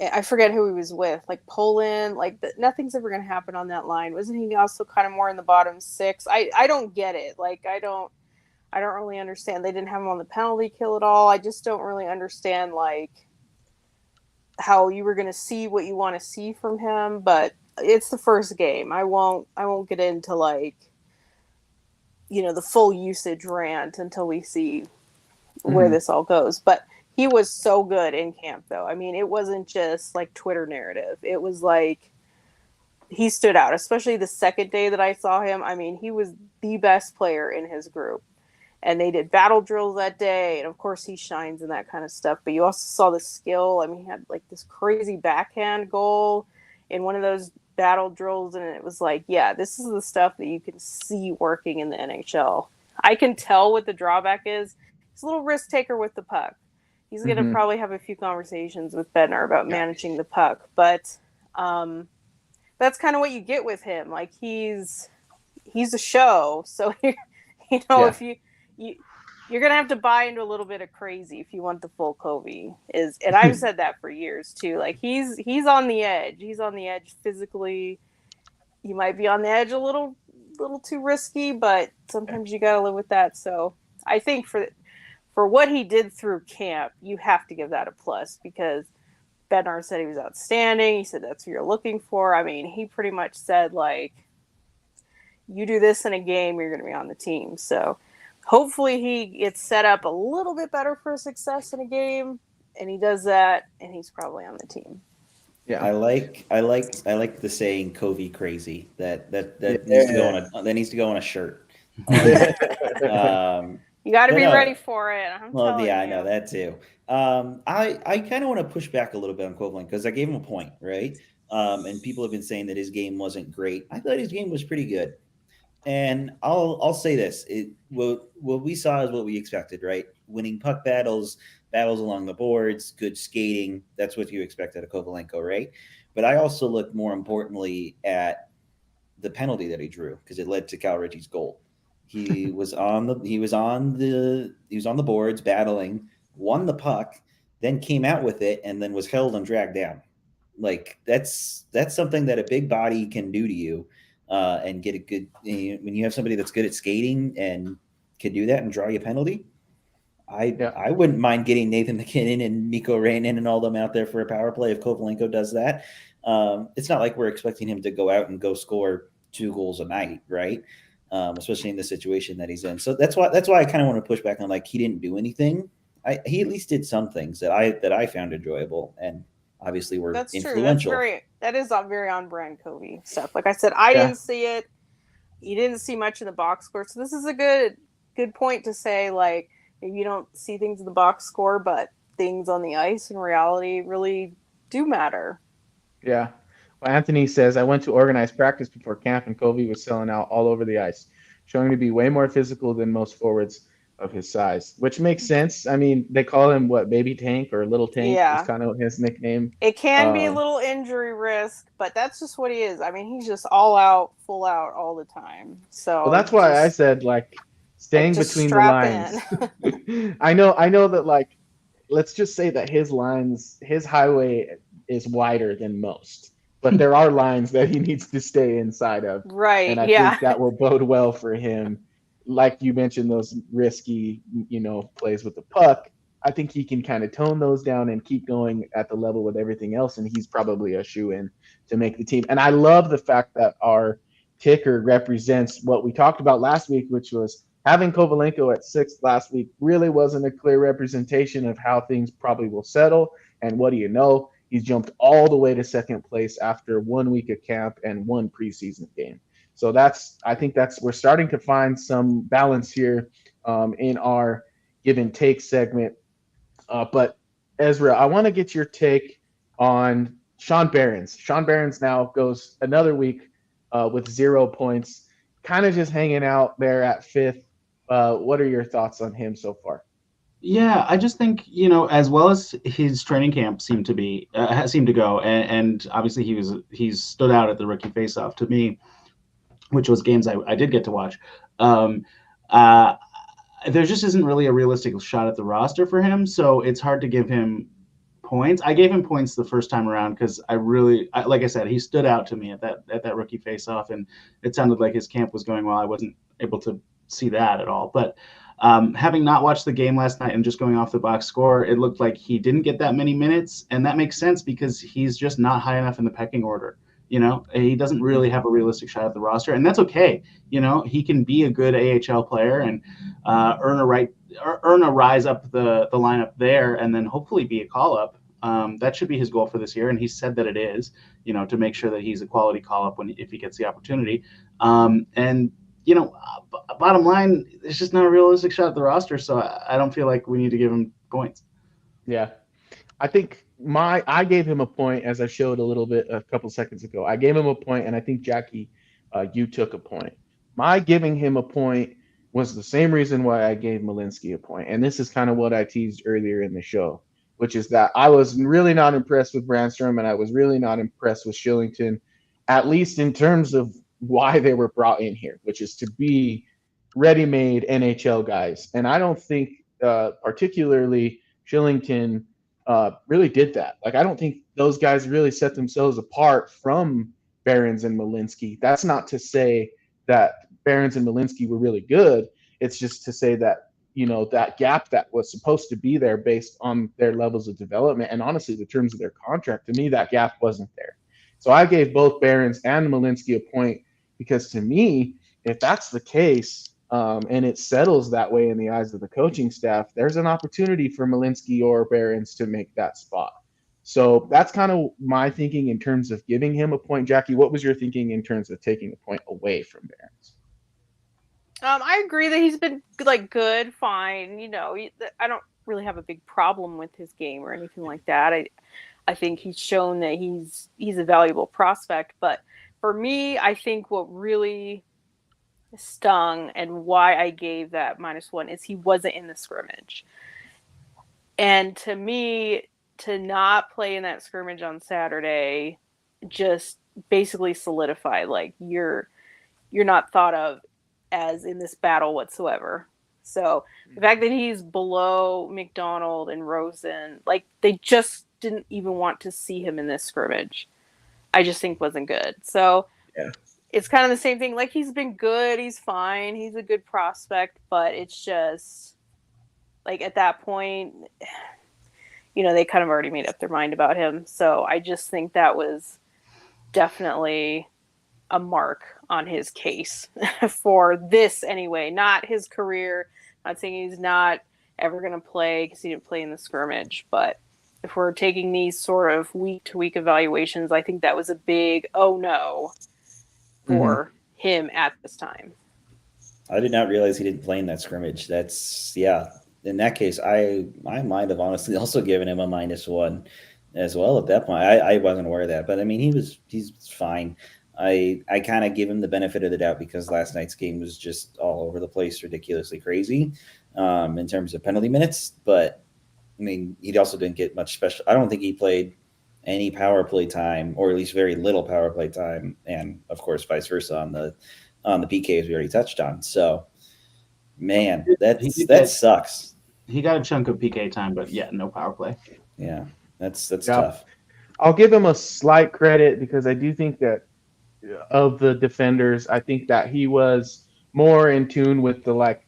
I forget who he was with, like Poland, like nothing's ever going to happen on that line. Wasn't he also kind of more in the bottom 6? I don't get it. Like, I don't really understand. They didn't have him on the penalty kill at all. I just don't really understand like how you were going to see what you want to see from him, but it's the first game. I won't get into like, you know, the full usage rant until we see where this all goes. But he was so good in camp, though. I mean, it wasn't just like Twitter narrative. It was like he stood out, especially the second day that I saw him. I mean, he was the best player in his group. And they did battle drills that day. And, of course, he shines in that kind of stuff. But you also saw the skill. I mean, he had like this crazy backhand goal in one of those battle drills. And it was like, yeah, this is the stuff that you can see working in the NHL. I can tell what the drawback is. He's a little risk taker with the puck. He's going to probably have a few conversations with Bednar about managing the puck. But that's kind of what you get with him. Like, he's a show. So, if you You're gonna have to buy into a little bit of crazy if you want the full Kobe. And I've said that for years too. Like he's on the edge. He's on the edge physically. He might be on the edge a little too risky, but sometimes you gotta live with that. So I think for what he did through camp, you have to give that a plus because Bednar said he was outstanding. He said that's what you're looking for. I mean, he pretty much said like, you do this in a game, you're going to be on the team. So hopefully he gets set up a little bit better for success in a game, and he does that, and he's probably on the team. Yeah, I like the saying "Covey crazy." That needs to go on a shirt. You got to be ready for it. I know that too. I kind of want to push back a little bit on Kovalenko because I gave him a point, right? And people have been saying that his game wasn't great. I thought his game was pretty good. And I'll say this: what we saw is what we expected, right? Winning puck battles along the boards, good skating. That's what you expect out of Kovalenko, right? But I also looked more importantly at the penalty that he drew because it led to Cal Ritchie's goal. He was on the boards battling, won the puck, then came out with it, and then was held and dragged down. Like that's something that a big body can do to you. And get a good when you have somebody that's good at skating and can do that and draw you a penalty. I wouldn't mind getting Nathan McKinnon and Mikko Rantanen and all them out there for a power play if Kovalenko does that. It's not like we're expecting him to go out and go score 2 goals a night, right? Especially in the situation that he's in. So that's why I kind of want to push back on like he didn't do anything. He at least did some things that I found enjoyable and obviously were influential. True. That is very on brand Kobe stuff. Like I said, I didn't see it. You didn't see much in the box score. So this is a good point to say, like, maybe you don't see things in the box score, but things on the ice in reality really do matter. Yeah. Well, Anthony says, I went to organized practice before camp and Kobe was selling out all over the ice, showing to be way more physical than most forwards of his size, which makes sense. I mean, they call him Baby Tank or Little Tank. Yeah. It's kind of his nickname. It can be a little injury risk, but that's just what he is. I mean, he's just all out, full out all the time. So that's why I said like staying between the lines. I know that like, let's just say that his highway is wider than most, but there are lines that he needs to stay inside of. Right. And I think that will bode well for him. Like you mentioned, those risky, plays with the puck. I think he can kind of tone those down and keep going at the level with everything else, and he's probably a shoo-in to make the team. And I love the fact that our ticker represents what we talked about last week, which was having Kovalenko at 6th last week really wasn't a clear representation of how things probably will settle. And what do you know? He's jumped all the way to 2nd place after 1 week of camp and 1 preseason game. So I think we're starting to find some balance here in our give and take segment. But Ezra, I want to get your take on Sean Behrens. Sean Behrens now goes another week with 0 points, kind of just hanging out there at 5th. What are your thoughts on him so far? Yeah, I just think, as well as his training camp seemed to go, and obviously he's stood out at the rookie faceoff to me, which was games I did get to watch. There just isn't really a realistic shot at the roster for him, so it's hard to give him points. I gave him points the first time around because like I said, he stood out to me at that rookie faceoff, and it sounded like his camp was going well. I wasn't able to see that at all, but having not watched the game last night and just going off the box score, it looked like he didn't get that many minutes, and that makes sense because he's just not high enough in the pecking order. He doesn't really have a realistic shot at the roster, and that's okay. He can be a good AHL player and earn a rise up the lineup there, and then hopefully be a call up. That should be his goal for this year, and he said that it is. To make sure that he's a quality call up if he gets the opportunity. And bottom line, it's just not a realistic shot at the roster, so I don't feel like we need to give him points. Yeah, I think I gave him a point, as I showed a couple seconds ago. I gave him a point, and I think Jackie, you took a point. My giving him a point was the same reason why I gave Malinsky a point, and this is kind of what I teased earlier in the show, which is that I was really not impressed with Brandstrom, and I was really not impressed with Shillington, at least in terms of why they were brought in here, which is to be ready-made NHL guys, and I don't think particularly Shillington really did that. Like, I don't think those guys really set themselves apart from Barons and Malinsky. That's not to say that Barons and Malinsky were really good. It's just to say that, you know, that gap that was supposed to be there based on their levels of development and honestly the terms of their contract, to me that gap wasn't there. So I gave both Barons and Malinsky a point because to me, if that's the case, and it settles that way in the eyes of the coaching staff, there's an opportunity for Malinsky or Barons to make that spot. So that's kind of my thinking in terms of giving him a point. Jackie, what was your thinking in terms of taking a point away from Barons? I agree that he's been like good, fine. You know, I don't really have a big problem with his game or anything like that. I think he's shown that he's a valuable prospect. But for me, I think what really stung and why I gave that -1 is he wasn't in the scrimmage. And to me, to not play in that scrimmage on Saturday just basically solidified like you're not thought of as in this battle whatsoever. So the fact that he's below McDonald and Rosen, like they just didn't even want to see him in this scrimmage, I just think wasn't good. So yeah. It's kind of the same thing. Like he's been good, he's fine, he's a good prospect, but it's just like at that point, you know, they kind of already made up their mind about him. So I just think that was definitely a mark on his case for this anyway, not his career. I'm not saying he's not ever going to play because he didn't play in the scrimmage, but if we're taking these sort of week-to-week evaluations, I think that was a big oh no for him at this time. I did not realize he didn't play in that scrimmage. That's, yeah. In that case, I might have honestly also given him a -1 as well at that point. I wasn't aware of that, but I mean, he's fine. I kind of give him the benefit of the doubt because last night's game was just all over the place, ridiculously crazy in terms of penalty minutes. But I mean, he also didn't get much special. I don't think he played any power play time, or at least very little power play time, and of course, vice versa on the PKs we already touched on. So, man, that sucks. He got a chunk of PK time, but yeah, no power play. Yeah, that's tough. I'll give him a slight credit because I do think that of the defenders, I think that he was more in tune with the like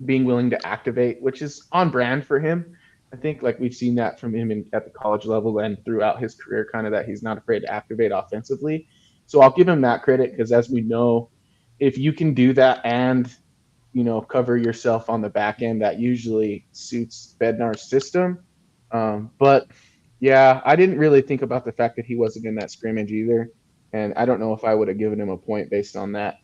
being willing to activate, which is on brand for him. I think like we've seen that from him at the college level and throughout his career, kind of that he's not afraid to activate offensively. So I'll give him that credit because as we know, if you can do that and, you know, cover yourself on the back end, that usually suits Bednar's system. But yeah, I didn't really think about the fact that he wasn't in that scrimmage either. And I don't know if I would have given him a point based on that.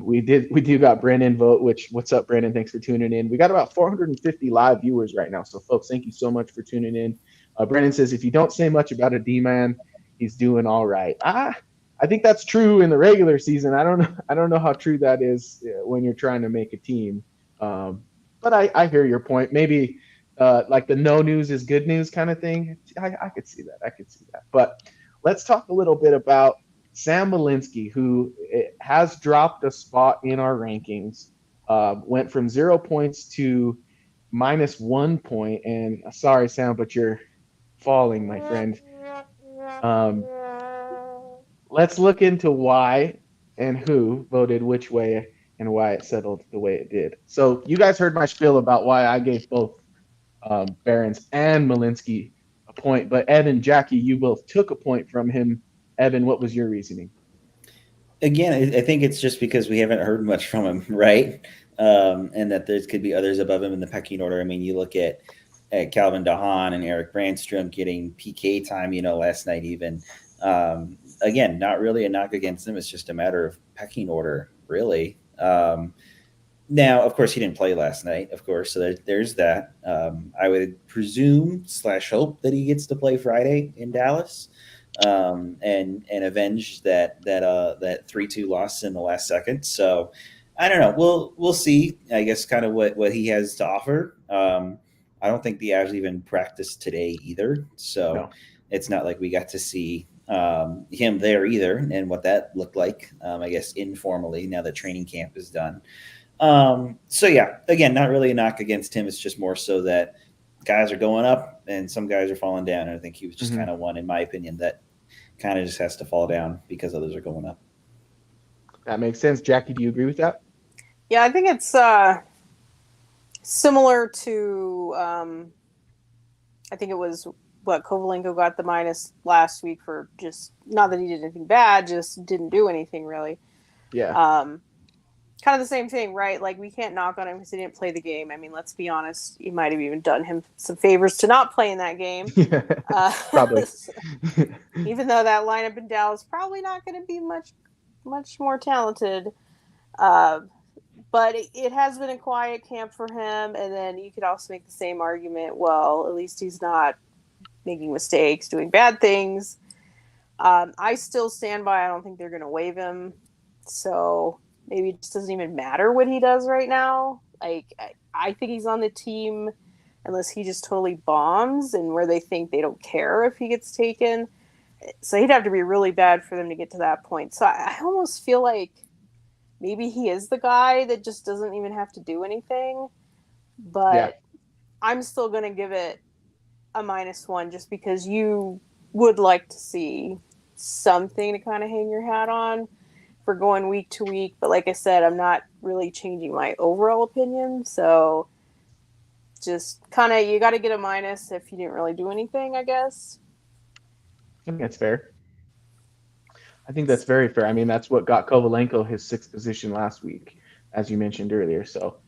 We do got Brandon vote, which what's up, Brandon? Thanks for tuning in. We got about 450 live viewers right now. So folks, thank you so much for tuning in. Brandon says, if you don't say much about a D-man, he's doing all right. I think that's true in the regular season. I don't know how true that is when you're trying to make a team. But I hear your point. Maybe like the no news is good news kind of thing. I could see that. But let's talk a little bit about Sam Malinsky, who has dropped a spot in our rankings, went from 0 points to -1 point. And sorry, Sam, but you're falling, my friend. Let's look into why and who voted which way and why it settled the way it did. So you guys heard my spiel about why I gave both Barons and Malinsky a point, but Ed and Jackie, you both took a point from him. Evan, what was your reasoning? Again, I think it's just because we haven't heard much from him, right? And that there could be others above him in the pecking order. I mean, you look at Calvin DeHaan and Eric Brandstrom getting PK time, you know, last night even. Again, not really a knock against them. It's just a matter of pecking order, really. Now, of course, he didn't play last night, of course, so there's that. I would presume / hope that he gets to play Friday in Dallas. And avenge that 3-2 loss in the last second. So I don't know. We'll see. I guess kind of what he has to offer. I don't think the Avs even practiced today either. So no. It's not like we got to see him there either, and what that looked like. I guess informally now that training camp is done. So yeah, again, not really a knock against him. It's just more so that guys are going up and some guys are falling down. And I think he was just kind of one, in my opinion, that kind of just has to fall down because others are going up. That makes sense. Jackie, do you agree with that? Yeah, I think it's similar to I think it was what Kovalenko got the minus last week for just not that he did anything bad, just didn't do anything really. Yeah. Kind of the same thing, right? Like we can't knock on him because he didn't play the game. I mean, let's be honest, he might have even done him some favors to not play in that game. Probably. Even though that lineup in Dallas is probably not going to be much more talented. But it has been a quiet camp for him. And then you could also make the same argument. Well, at least he's not making mistakes, doing bad things. I still stand by. I don't think they're going to waive him. So maybe it just doesn't even matter what he does right now. Like, I think he's on the team unless he just totally bombs and where they think they don't care if he gets taken. So he'd have to be really bad for them to get to that point. So I almost feel like maybe he is the guy that just doesn't even have to do anything. But I'm still going to give it a -1 just because you would like to see something to kind of hang your hat on for going week to week. But like I said, I'm not really changing my overall opinion. So just kind of, you got to get a minus if you didn't really do anything, I guess. I think that's fair. I think that's very fair. I mean, that's what got Kovalenko his 6th position last week, as you mentioned earlier. So,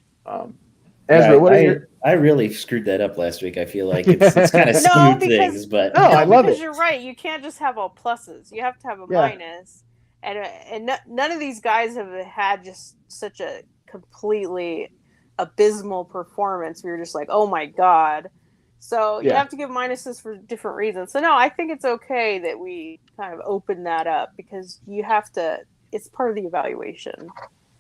Ezra, I really screwed that up last week. I feel like it's kind of skewed things, but I love it. You're right. You can't just have all pluses. You have to have a minus. And none of these guys have had just such a completely abysmal performance. We were just like, oh my God. So you have to give minuses for different reasons. So no, I think it's okay that we kind of open that up because you have to, it's part of the evaluation.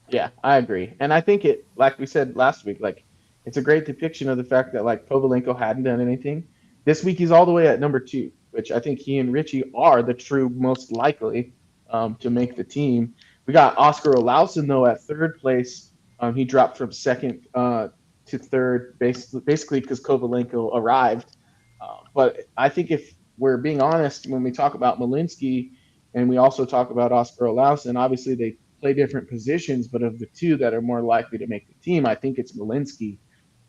Yeah, I agree. And I think it, like we said last week, like it's a great depiction of the fact that like Kovalenko hadn't done anything. This week he's all the way at number 2, which I think he and Richie are the true most likely to make the team. We got Oscar Olausen though at 3rd place. He dropped from 2nd to 3rd, basically because Kovalenko arrived. But I think if we're being honest, when we talk about Malinsky and we also talk about Oscar Olausen, obviously they play different positions, but of the two that are more likely to make the team, I think it's Malinsky.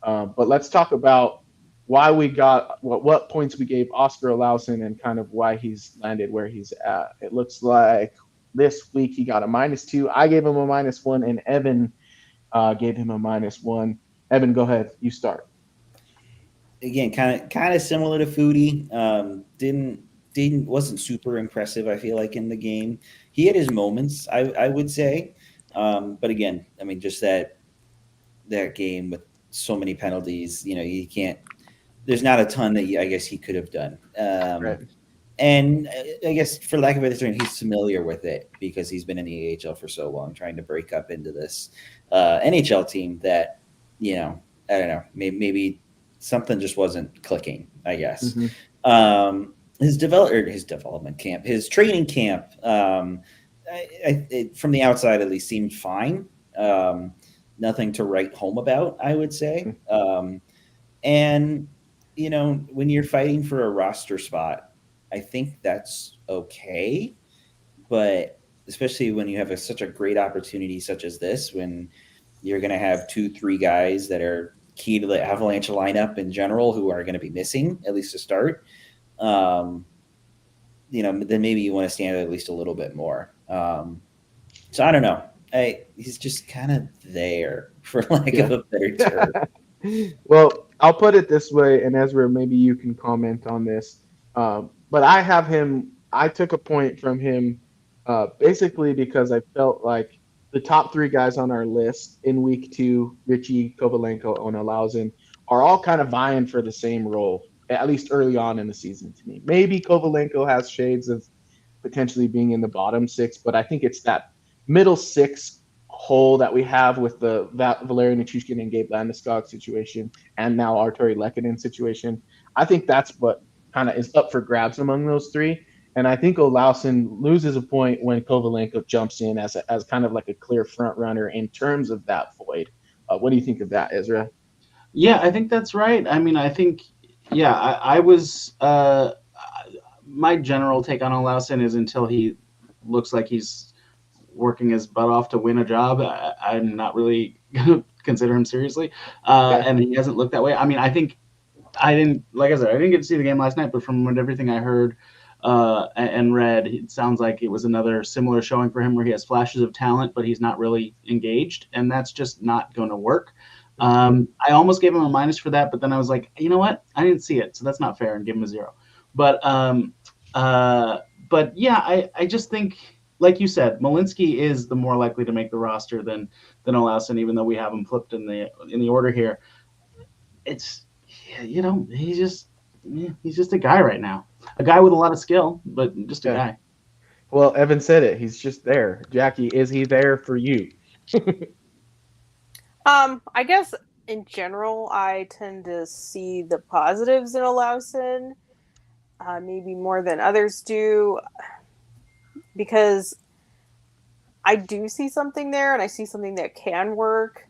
But let's talk about why we got what points we gave Oscar Olausen and kind of why he's landed where he's at. It looks like this week he got a -2. I gave him a -1, and Evan gave him a -1. Evan, go ahead. You start. Again, kind of similar to Foodie. Wasn't super impressive, I feel like, in the game. He had his moments, I would say. But again, I mean, just that game with so many penalties, you can't – there's not a ton that I guess he could have done. Right. And I guess for lack of a better term, he's familiar with it because he's been in the AHL for so long, trying to break up into this NHL team that, I don't know, maybe something just wasn't clicking, I guess. Mm-hmm. His development camp, his training camp, from the outside at least seemed fine. Nothing to write home about, I would say. And, when you're fighting for a roster spot, I think that's okay. But especially when you have such a great opportunity such as this, when you're going to have 2-3 guys that are key to the Avalanche lineup in general who are going to be missing, at least to start, then maybe you want to stand at least a little bit more. So I don't know. He's just kind of there, for lack of a better term. Well, I'll put it this way, and Ezra, maybe you can comment on this. But I took a point from him basically because I felt like the top 3 guys on our list in week 2, Richie, Kovalenko, and Olausen, are all kind of vying for the same role, at least early on in the season to me. Maybe Kovalenko has shades of potentially being in the bottom 6, but I think it's that middle 6 hole that we have with the Valeri Nichushkin and Gabe Landeskog situation and now Arturi Lehkonen situation. I think that's what kind of is up for grabs among those 3. And I think Olausen loses a point when Kovalenko jumps in as kind of like a clear front runner in terms of that void. What do you think of that, Ezra? Yeah, I think that's right. I mean, I think, yeah, I was my general take on Olausen is until he looks like he's working his butt off to win a job, I'm not really going to consider him seriously. And he hasn't looked that way. I mean, I think like I said, I didn't get to see the game last night, but from everything I heard and read, it sounds like it was another similar showing for him where he has flashes of talent, but he's not really engaged, and that's just not going to work. I almost gave him a minus for that, but then I was like, you know what? I didn't see it, so that's not fair, and give him a 0. But yeah, I just think, like you said, Malinsky is the more likely to make the roster than Olausen, even though we have him flipped in the order here. It's, you know, he's just a guy right now, a guy with a lot of skill, but just a guy. Well, Evan said it. He's just there. Jackie, is he there for you? I guess in general, I tend to see the positives in Olausen, maybe more than others do, because I do see something there, and I see something that can work.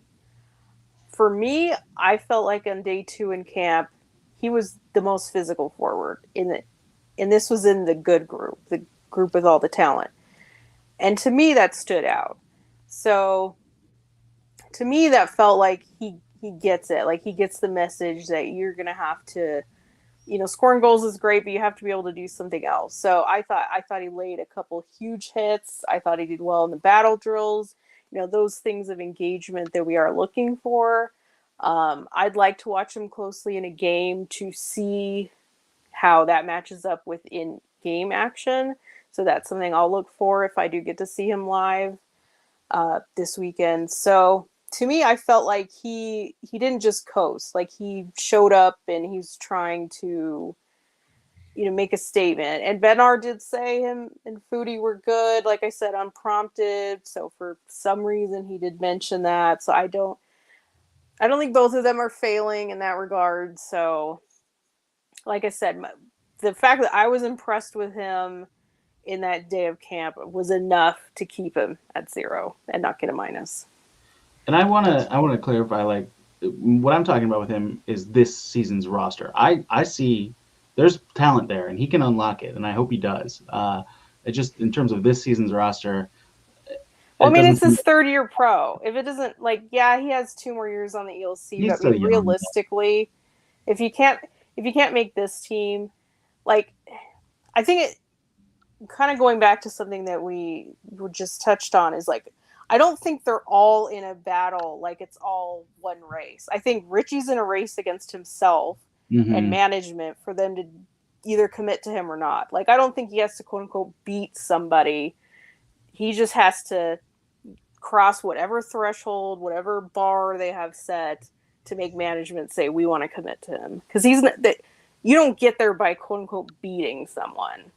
For me, I felt like on day 2 in camp, he was the most physical forward and this was in the good group, the group with all the talent. And to me, that stood out. So to me, that felt like he gets it. Like he gets the message that you're going to have to, you know, scoring goals is great, but you have to be able to do something else. So I thought he laid a couple huge hits. I thought he did well in the battle drills. You know, those things of engagement that we are looking for. I'd like to watch him closely in a game to see how that matches up with in-game action. So that's something I'll look for if I do get to see him live this weekend. So to me, I felt like he didn't just coast. Like he showed up and he's trying to, you know, make a statement. And Bednar did say him and Foodie were good, like I said, unprompted. So for some reason he did mention that. So I don't think both of them are failing in that regard. So like I said, the fact that I was impressed with him in that day of camp was enough to keep him at 0 and not get a minus. And I want to clarify, like, what I'm talking about with him is this season's roster. I see there's talent there, and he can unlock it, and I hope he does. It just, in terms of this season's roster. Well, I mean, it's his 3rd year pro. If it doesn't, like, yeah, he has 2 more years on the ELC, but I mean, realistically, if you can't make this team, like, I think it kind of going back to something that we just touched on is like, I don't think they're all in a battle like it's all one race. I think Richie's in a race against himself and management for them to either commit to him or not. Like, I don't think he has to quote unquote beat somebody. He just has to cross whatever threshold, whatever bar they have set to make management say we want to commit to him. Because he's not, that you don't get there by quote unquote beating someone.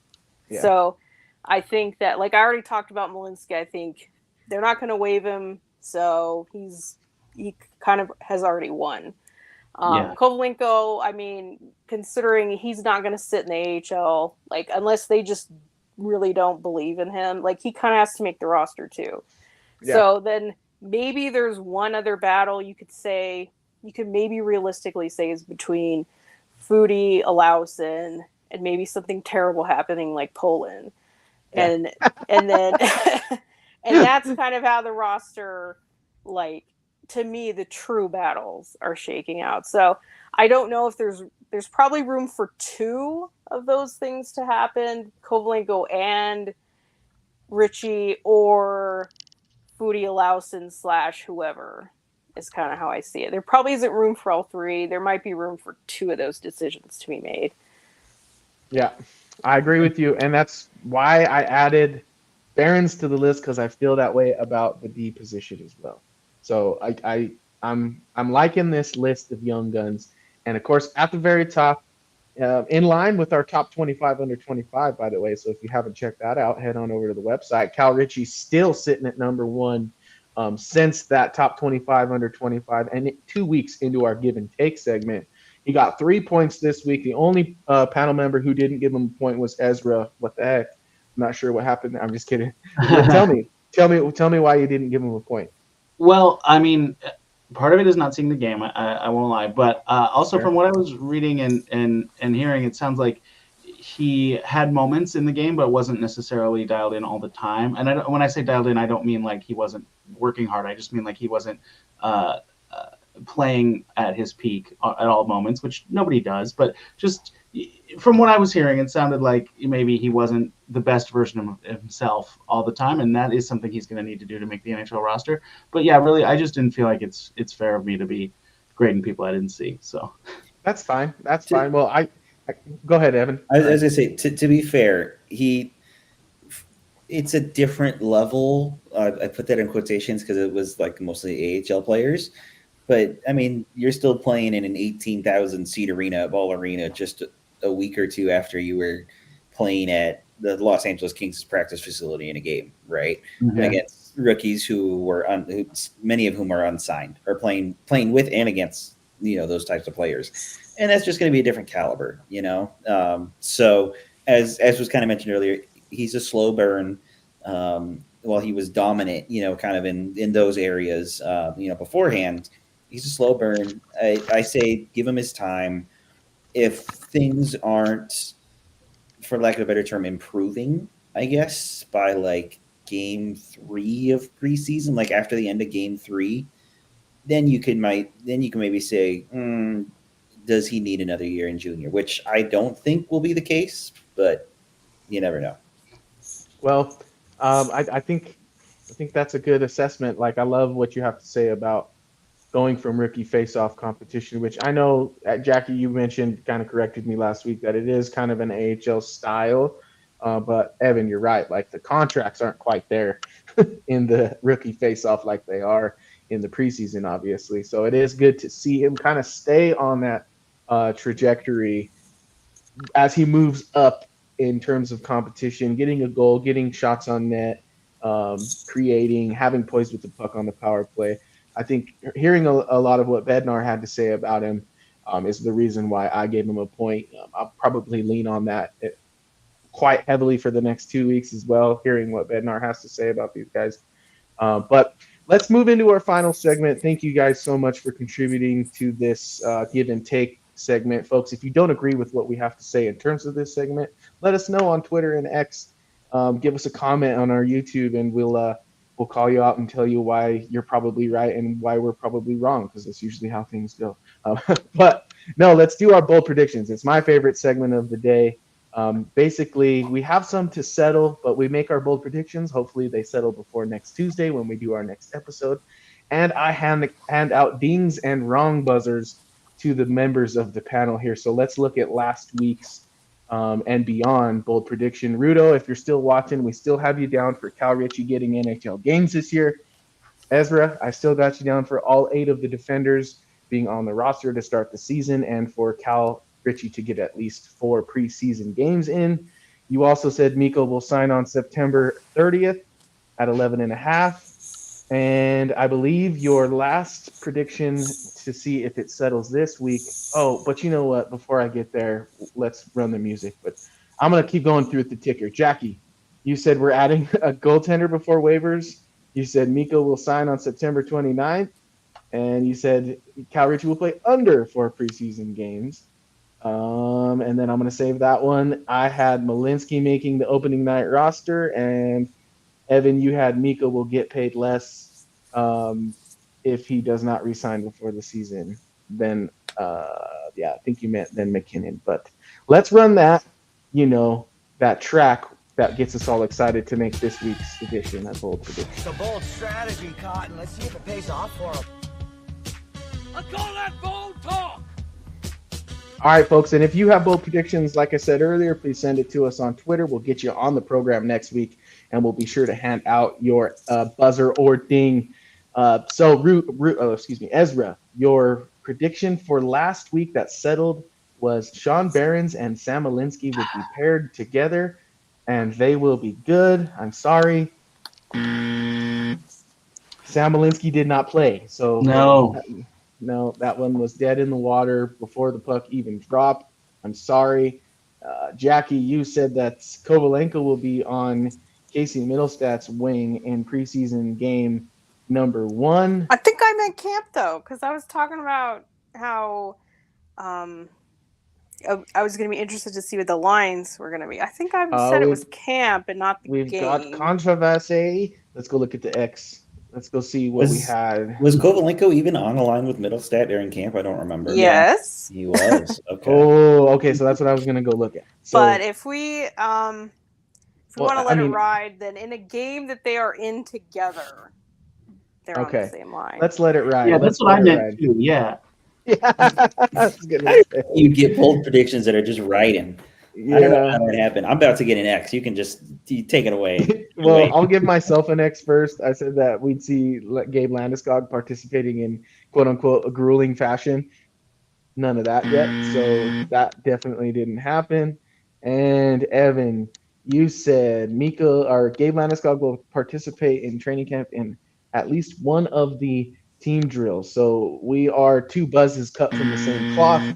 Yeah. So I think that, like I already talked about Malinsky, I think they're not going to waive him, so he kind of has already won. Kovalenko, I mean, considering he's not going to sit in the AHL, like unless they just really don't believe in him, like he kind of has to make the roster too. Yeah. So then maybe there's one other battle you could maybe realistically say is between Foodie, Olausen, and maybe something terrible happening like Poland. Yeah. And then and that's kind of how the roster, like, to me, the true battles are shaking out. So I don't know if there's probably room for 2 of those things to happen, Kovalenko and Richie, or Foodie, Olausen / whoever is kind of how I see it. There probably isn't room for all 3. There might be room for 2 of those decisions to be made. Yeah, I agree with you. And that's why I added Barons to the list, because I feel that way about the D position as well. So I'm liking this list of young guns. And of course, at the very top, in line with our top 25 under 25, by the way. So if you haven't checked that out, head on over to the website. Cal Ritchie's still sitting at number 1 since that top 25 under 25. And 2 weeks into our give and take segment, He got 3 points this week. The only panel member who didn't give him a point was Ezra. What the heck? I'm not sure what happened. I'm just kidding. Tell me why you didn't give him a point. Well, I mean, part of it is not seeing the game. I won't lie, but also Sure. from what I was reading and hearing, it sounds like he had moments in the game, but wasn't necessarily dialed in all the time. And when I say dialed in, I don't mean like he wasn't working hard. I just mean like he wasn't playing at his peak at all moments, which nobody does. But just from what I was hearing, it sounded like maybe he wasn't the best version of himself all the time, and that is something he's going to need to do to make the NHL roster. But yeah, really, I just didn't feel like it's fair of me to be grading people I didn't see. So that's fine. That's fine. Well, I go ahead, Evan. I was going to say, to be fair, it's a different level. I put that in quotations because it was like mostly AHL players. But, I mean, you're still playing in an 18,000 seat Ball Arena, just a week or two after you were playing at the Los Angeles Kings practice facility in a game, right? Mm-hmm. Against rookies who many of whom are unsigned, or playing with and against, those types of players. And that's just going to be a different caliber, So as was kind of mentioned earlier, he's a slow burn. While he was dominant, kind of in those areas, beforehand, he's a slow burn. I say give him his time. If things aren't, for lack of a better term, improving, I guess, by like game 3 of preseason, like after the end of game 3, then you can maybe say, does he need another year in junior? Which I don't think will be the case, but you never know. Well, I think that's a good assessment. Like, I love what you have to say about going from rookie face-off competition, which I know, Jackie, you mentioned, kind of corrected me last week, that it is kind of an AHL style. But Evan, you're right. Like, the contracts aren't quite there in the rookie face-off like they are in the preseason, obviously. So it is good to see him kind of stay on that trajectory as he moves up in terms of competition, getting a goal, getting shots on net, creating, having poise with the puck on the power play. I think hearing a lot of what Bednar had to say about him is the reason why I gave him a point. I'll probably lean on that quite heavily for the next 2 weeks as well, hearing what Bednar has to say about these guys. But let's move into our final segment. Thank you guys so much for contributing to this give and take segment. Folks, if you don't agree with what we have to say in terms of this segment, let us know on Twitter and X. Give us a comment on our YouTube, and we'll call you out and tell you why you're probably right and why we're probably wrong, because that's usually how things go. But no, let's do our bold predictions. It's my favorite segment of the day. Basically, we have some to settle, but we make our bold predictions. Hopefully they settle before next Tuesday when we do our next episode. And I hand out dings and wrong buzzers to the members of the panel here. So let's look at last week's and beyond bold prediction. Rudo, if you're still watching, we still have you down for Cal Ritchie getting NHL games this year. Ezra, I still got you down for all 8 of the defenders being on the roster to start the season, and for Cal Ritchie to get at least 4 preseason games in. You also said Mikko will sign on September 30th at 11.5. And I believe your last prediction, to see if it settles this week. Oh, but you know what? Before I get there, let's run the music. But I'm going to keep going through the ticker. Jackie, you said we're adding a goaltender before waivers. You said Mikko will sign on September 29th. And you said Cal Ritchie will play under 4 preseason games. And then I'm going to save that one. I had Malinsky making the opening night roster, and Evan, you had Mikko will get paid less if he does not re-sign before the season. Then, I think you meant then McKinnon. But let's run that, that track that gets us all excited to make this week's edition a bold prediction. It's a bold strategy, Cotton. Let's see if it pays off for him. I call that bold talk. All right, folks, and if you have bold predictions, like I said earlier, please send it to us on Twitter. We'll get you on the program next week, and we'll be sure to hand out your buzzer or ding. Ezra, your prediction for last week that settled was Sean Behrens and Sam Malinsky would be paired together, and they will be good. I'm sorry. Sam Malinsky did not play, so no. No, that one was dead in the water before the puck even dropped. I'm sorry. Jackie, you said that Kovalenko will be on Casey Middlestad's wing in preseason game number 1. I think I meant camp though, because I was talking about how I was going to be interested to see what the lines were going to be. I think I said it was camp and not the We've game. got controversy. Let's go look at the X. Let's go see what we had. Was Kovalenko even on the line with Middlestat during camp? I don't remember. Yes. He was. Okay. Oh, okay. So that's what I was going to go look at. So, but if we want to let it ride, then in a game that they are in together, they're on the same line. Let's let it ride. Yeah, that's what I meant too. Yeah. You get bold predictions that are just writing. Yeah. I don't know how that happened. I'm about to get an X. You can just take it away. Well, I'll give myself an X first. I said that we'd see Gabe Landeskog participating in quote-unquote a grueling fashion. None of that yet. So that definitely didn't happen. And Evan, you said Gabe Landeskog will participate in training camp in at least one of the team drills. So we are 2 buzzes cut from the same cloth.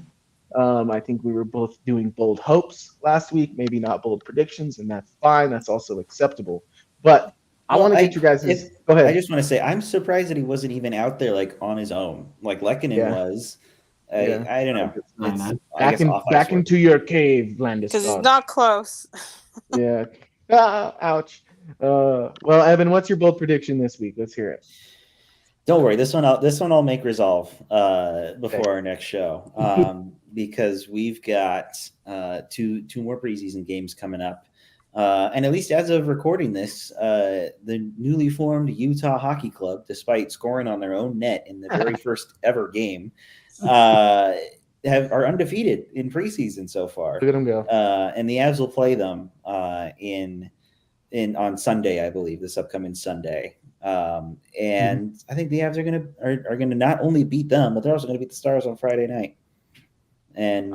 I think we were both doing bold hopes last week, maybe not bold predictions, and that's fine. That's also acceptable. But I want to get you guys. Go ahead. I just want to say I'm surprised that he wasn't even out there like on his own, like Lehkonen was. I don't know. Back into your cave, Landeskog. Because it's not close. Yeah. Ouch. Well, Evan, what's your bold prediction this week? Let's hear it. Don't worry, this one I'll make resolve before our next show, because we've got two more preseason games coming up, and at least as of recording this, the newly formed Utah Hockey Club, despite scoring on their own net in the very first ever game, are undefeated in preseason so far. Look at them go. And the Avs will play them on Sunday, I believe, this upcoming Sunday. And I think the Avs are gonna not only beat them, but they're also gonna beat the Stars on Friday night. And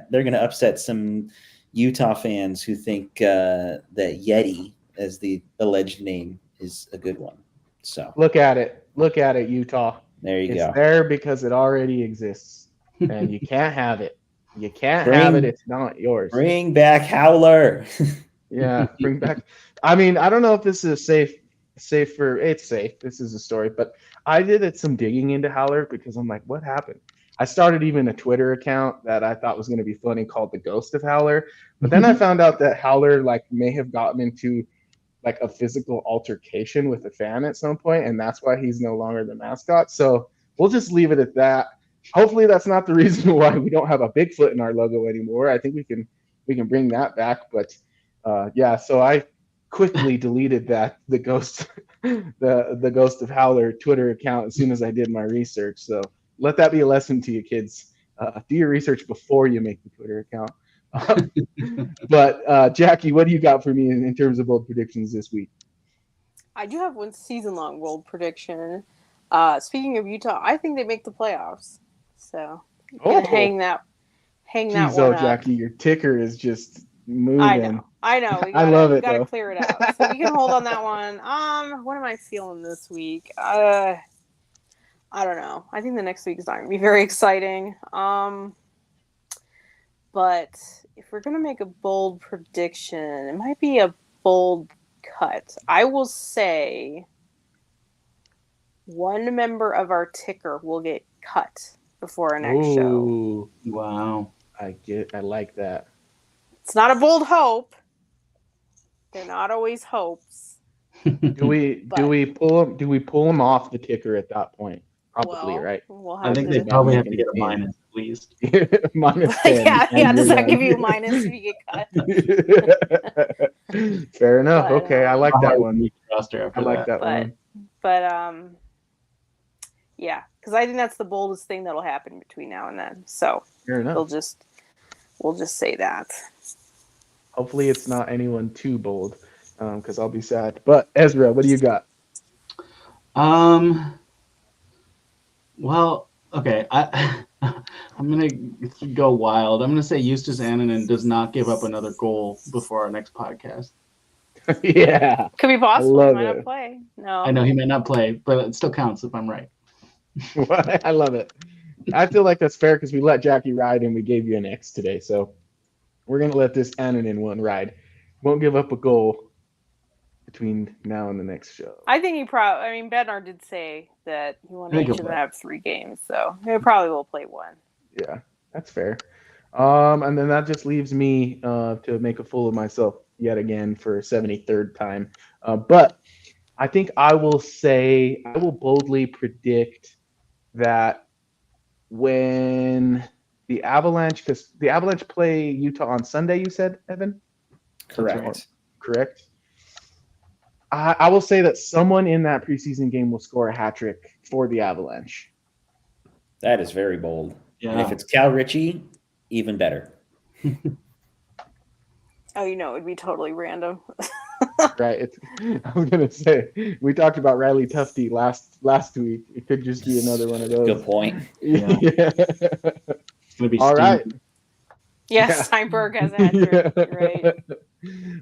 they're gonna upset some Utah fans who think that Yeti, as the alleged name, is a good one. So look at it, Utah. There you go. It's there because it already exists, and you can't have it. You can't have it. It's not yours. Bring back Howler. Yeah, bring back. I mean, I don't know if this is safe. It's safe. This is a story, but I did some digging into Howler because I'm like, what happened? I started even a Twitter account that I thought was going to be funny called The Ghost of Howler, but then I found out that Howler may have gotten into a physical altercation with a fan at some point, and that's why he's no longer the mascot. So we'll just leave it at that. Hopefully that's not the reason why we don't have a Bigfoot in our logo anymore. I think we can bring that back, but so I quickly deleted the ghost of Howler Twitter account as soon as I did my research. So let that be a lesson to you kids. Do your research before you make the Twitter account. But Jackie, what do you got for me in terms of bold predictions this week? I do have one season-long bold prediction. Speaking of Utah, I think they make the playoffs. So hang that one up. Jackie, your ticker is just moving. I know. I love it. We gotta clear it out. So we can hold on that one. What am I feeling this week? I don't know. I think the next week is not gonna be very exciting. But if we're gonna make a bold prediction, it might be a bold cut. I will say one member of our ticker will get cut before our next show. Wow. I like that. It's not a bold hope. They're not always hopes. Do we pull them off the ticker at that point? Probably, right? I think they probably have to get a minus at least. Minus 10. Yeah. Does that give you a minus if you get cut? Fair enough. Okay, I like that one. I like that one. But yeah, because I think that's the boldest thing that'll happen between now and then. So fair enough. We'll just say that. Hopefully it's not anyone too bold, because I'll be sad. But Ezra, what do you got? Well, okay. I'm gonna go wild. I'm gonna say Justus Annunen does not give up another goal before our next podcast. Yeah, could be possible. He might not play. No, I know he may not play, but it still counts if I'm right. I love it. I feel like that's fair because we let Jackie ride and we gave you an X today. So we're going to let this Annunen one ride. Won't give up a goal between now and the next show. I think Bednar did say that he wanted think each of them to have 3 games, so he probably will play 1. Yeah, that's fair. And then that just leaves me to make a fool of myself yet again for 73rd time. But I think I will boldly predict that when the Avalanche, because the Avalanche play Utah on Sunday, you said, Evan? Correct. Correct. I will say that someone in that preseason game will score a hat trick for the Avalanche. That is very bold. Yeah. And if it's Cal Ritchie, even better. Oh, it would be totally random. Right. I was gonna say we talked about Riley Tufte last week. It could just be another one of those. Good point. Yeah. It's gonna be All right. Yes, Yeah. Steinberg has a hat trick. Right.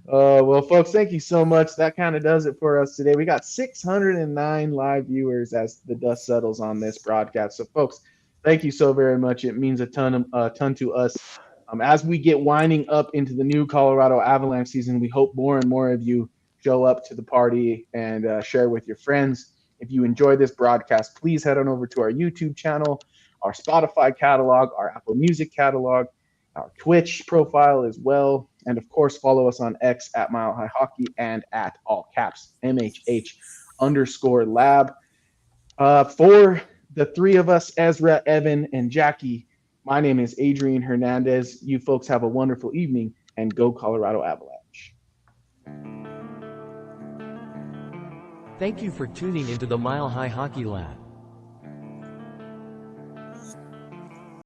Well, folks, thank you so much. That kind of does it for us today. We got 609 live viewers as the dust settles on this broadcast. So, folks, thank you so very much. It means a ton to us. As we get winding up into the new Colorado Avalanche season, we hope more and more of you show up to the party and share with your friends. If you enjoy this broadcast, please head on over to our YouTube channel, our Spotify catalog, our Apple Music catalog, our Twitch profile as well. And of course, follow us on X at Mile High Hockey and at all caps MHH_lab. For the 3 of us, Ezra, Evan, and Jackie, my name is Adrian Hernandez. You folks have a wonderful evening and go Colorado Avalanche. Thank you for tuning into the Mile High Hockey Lab.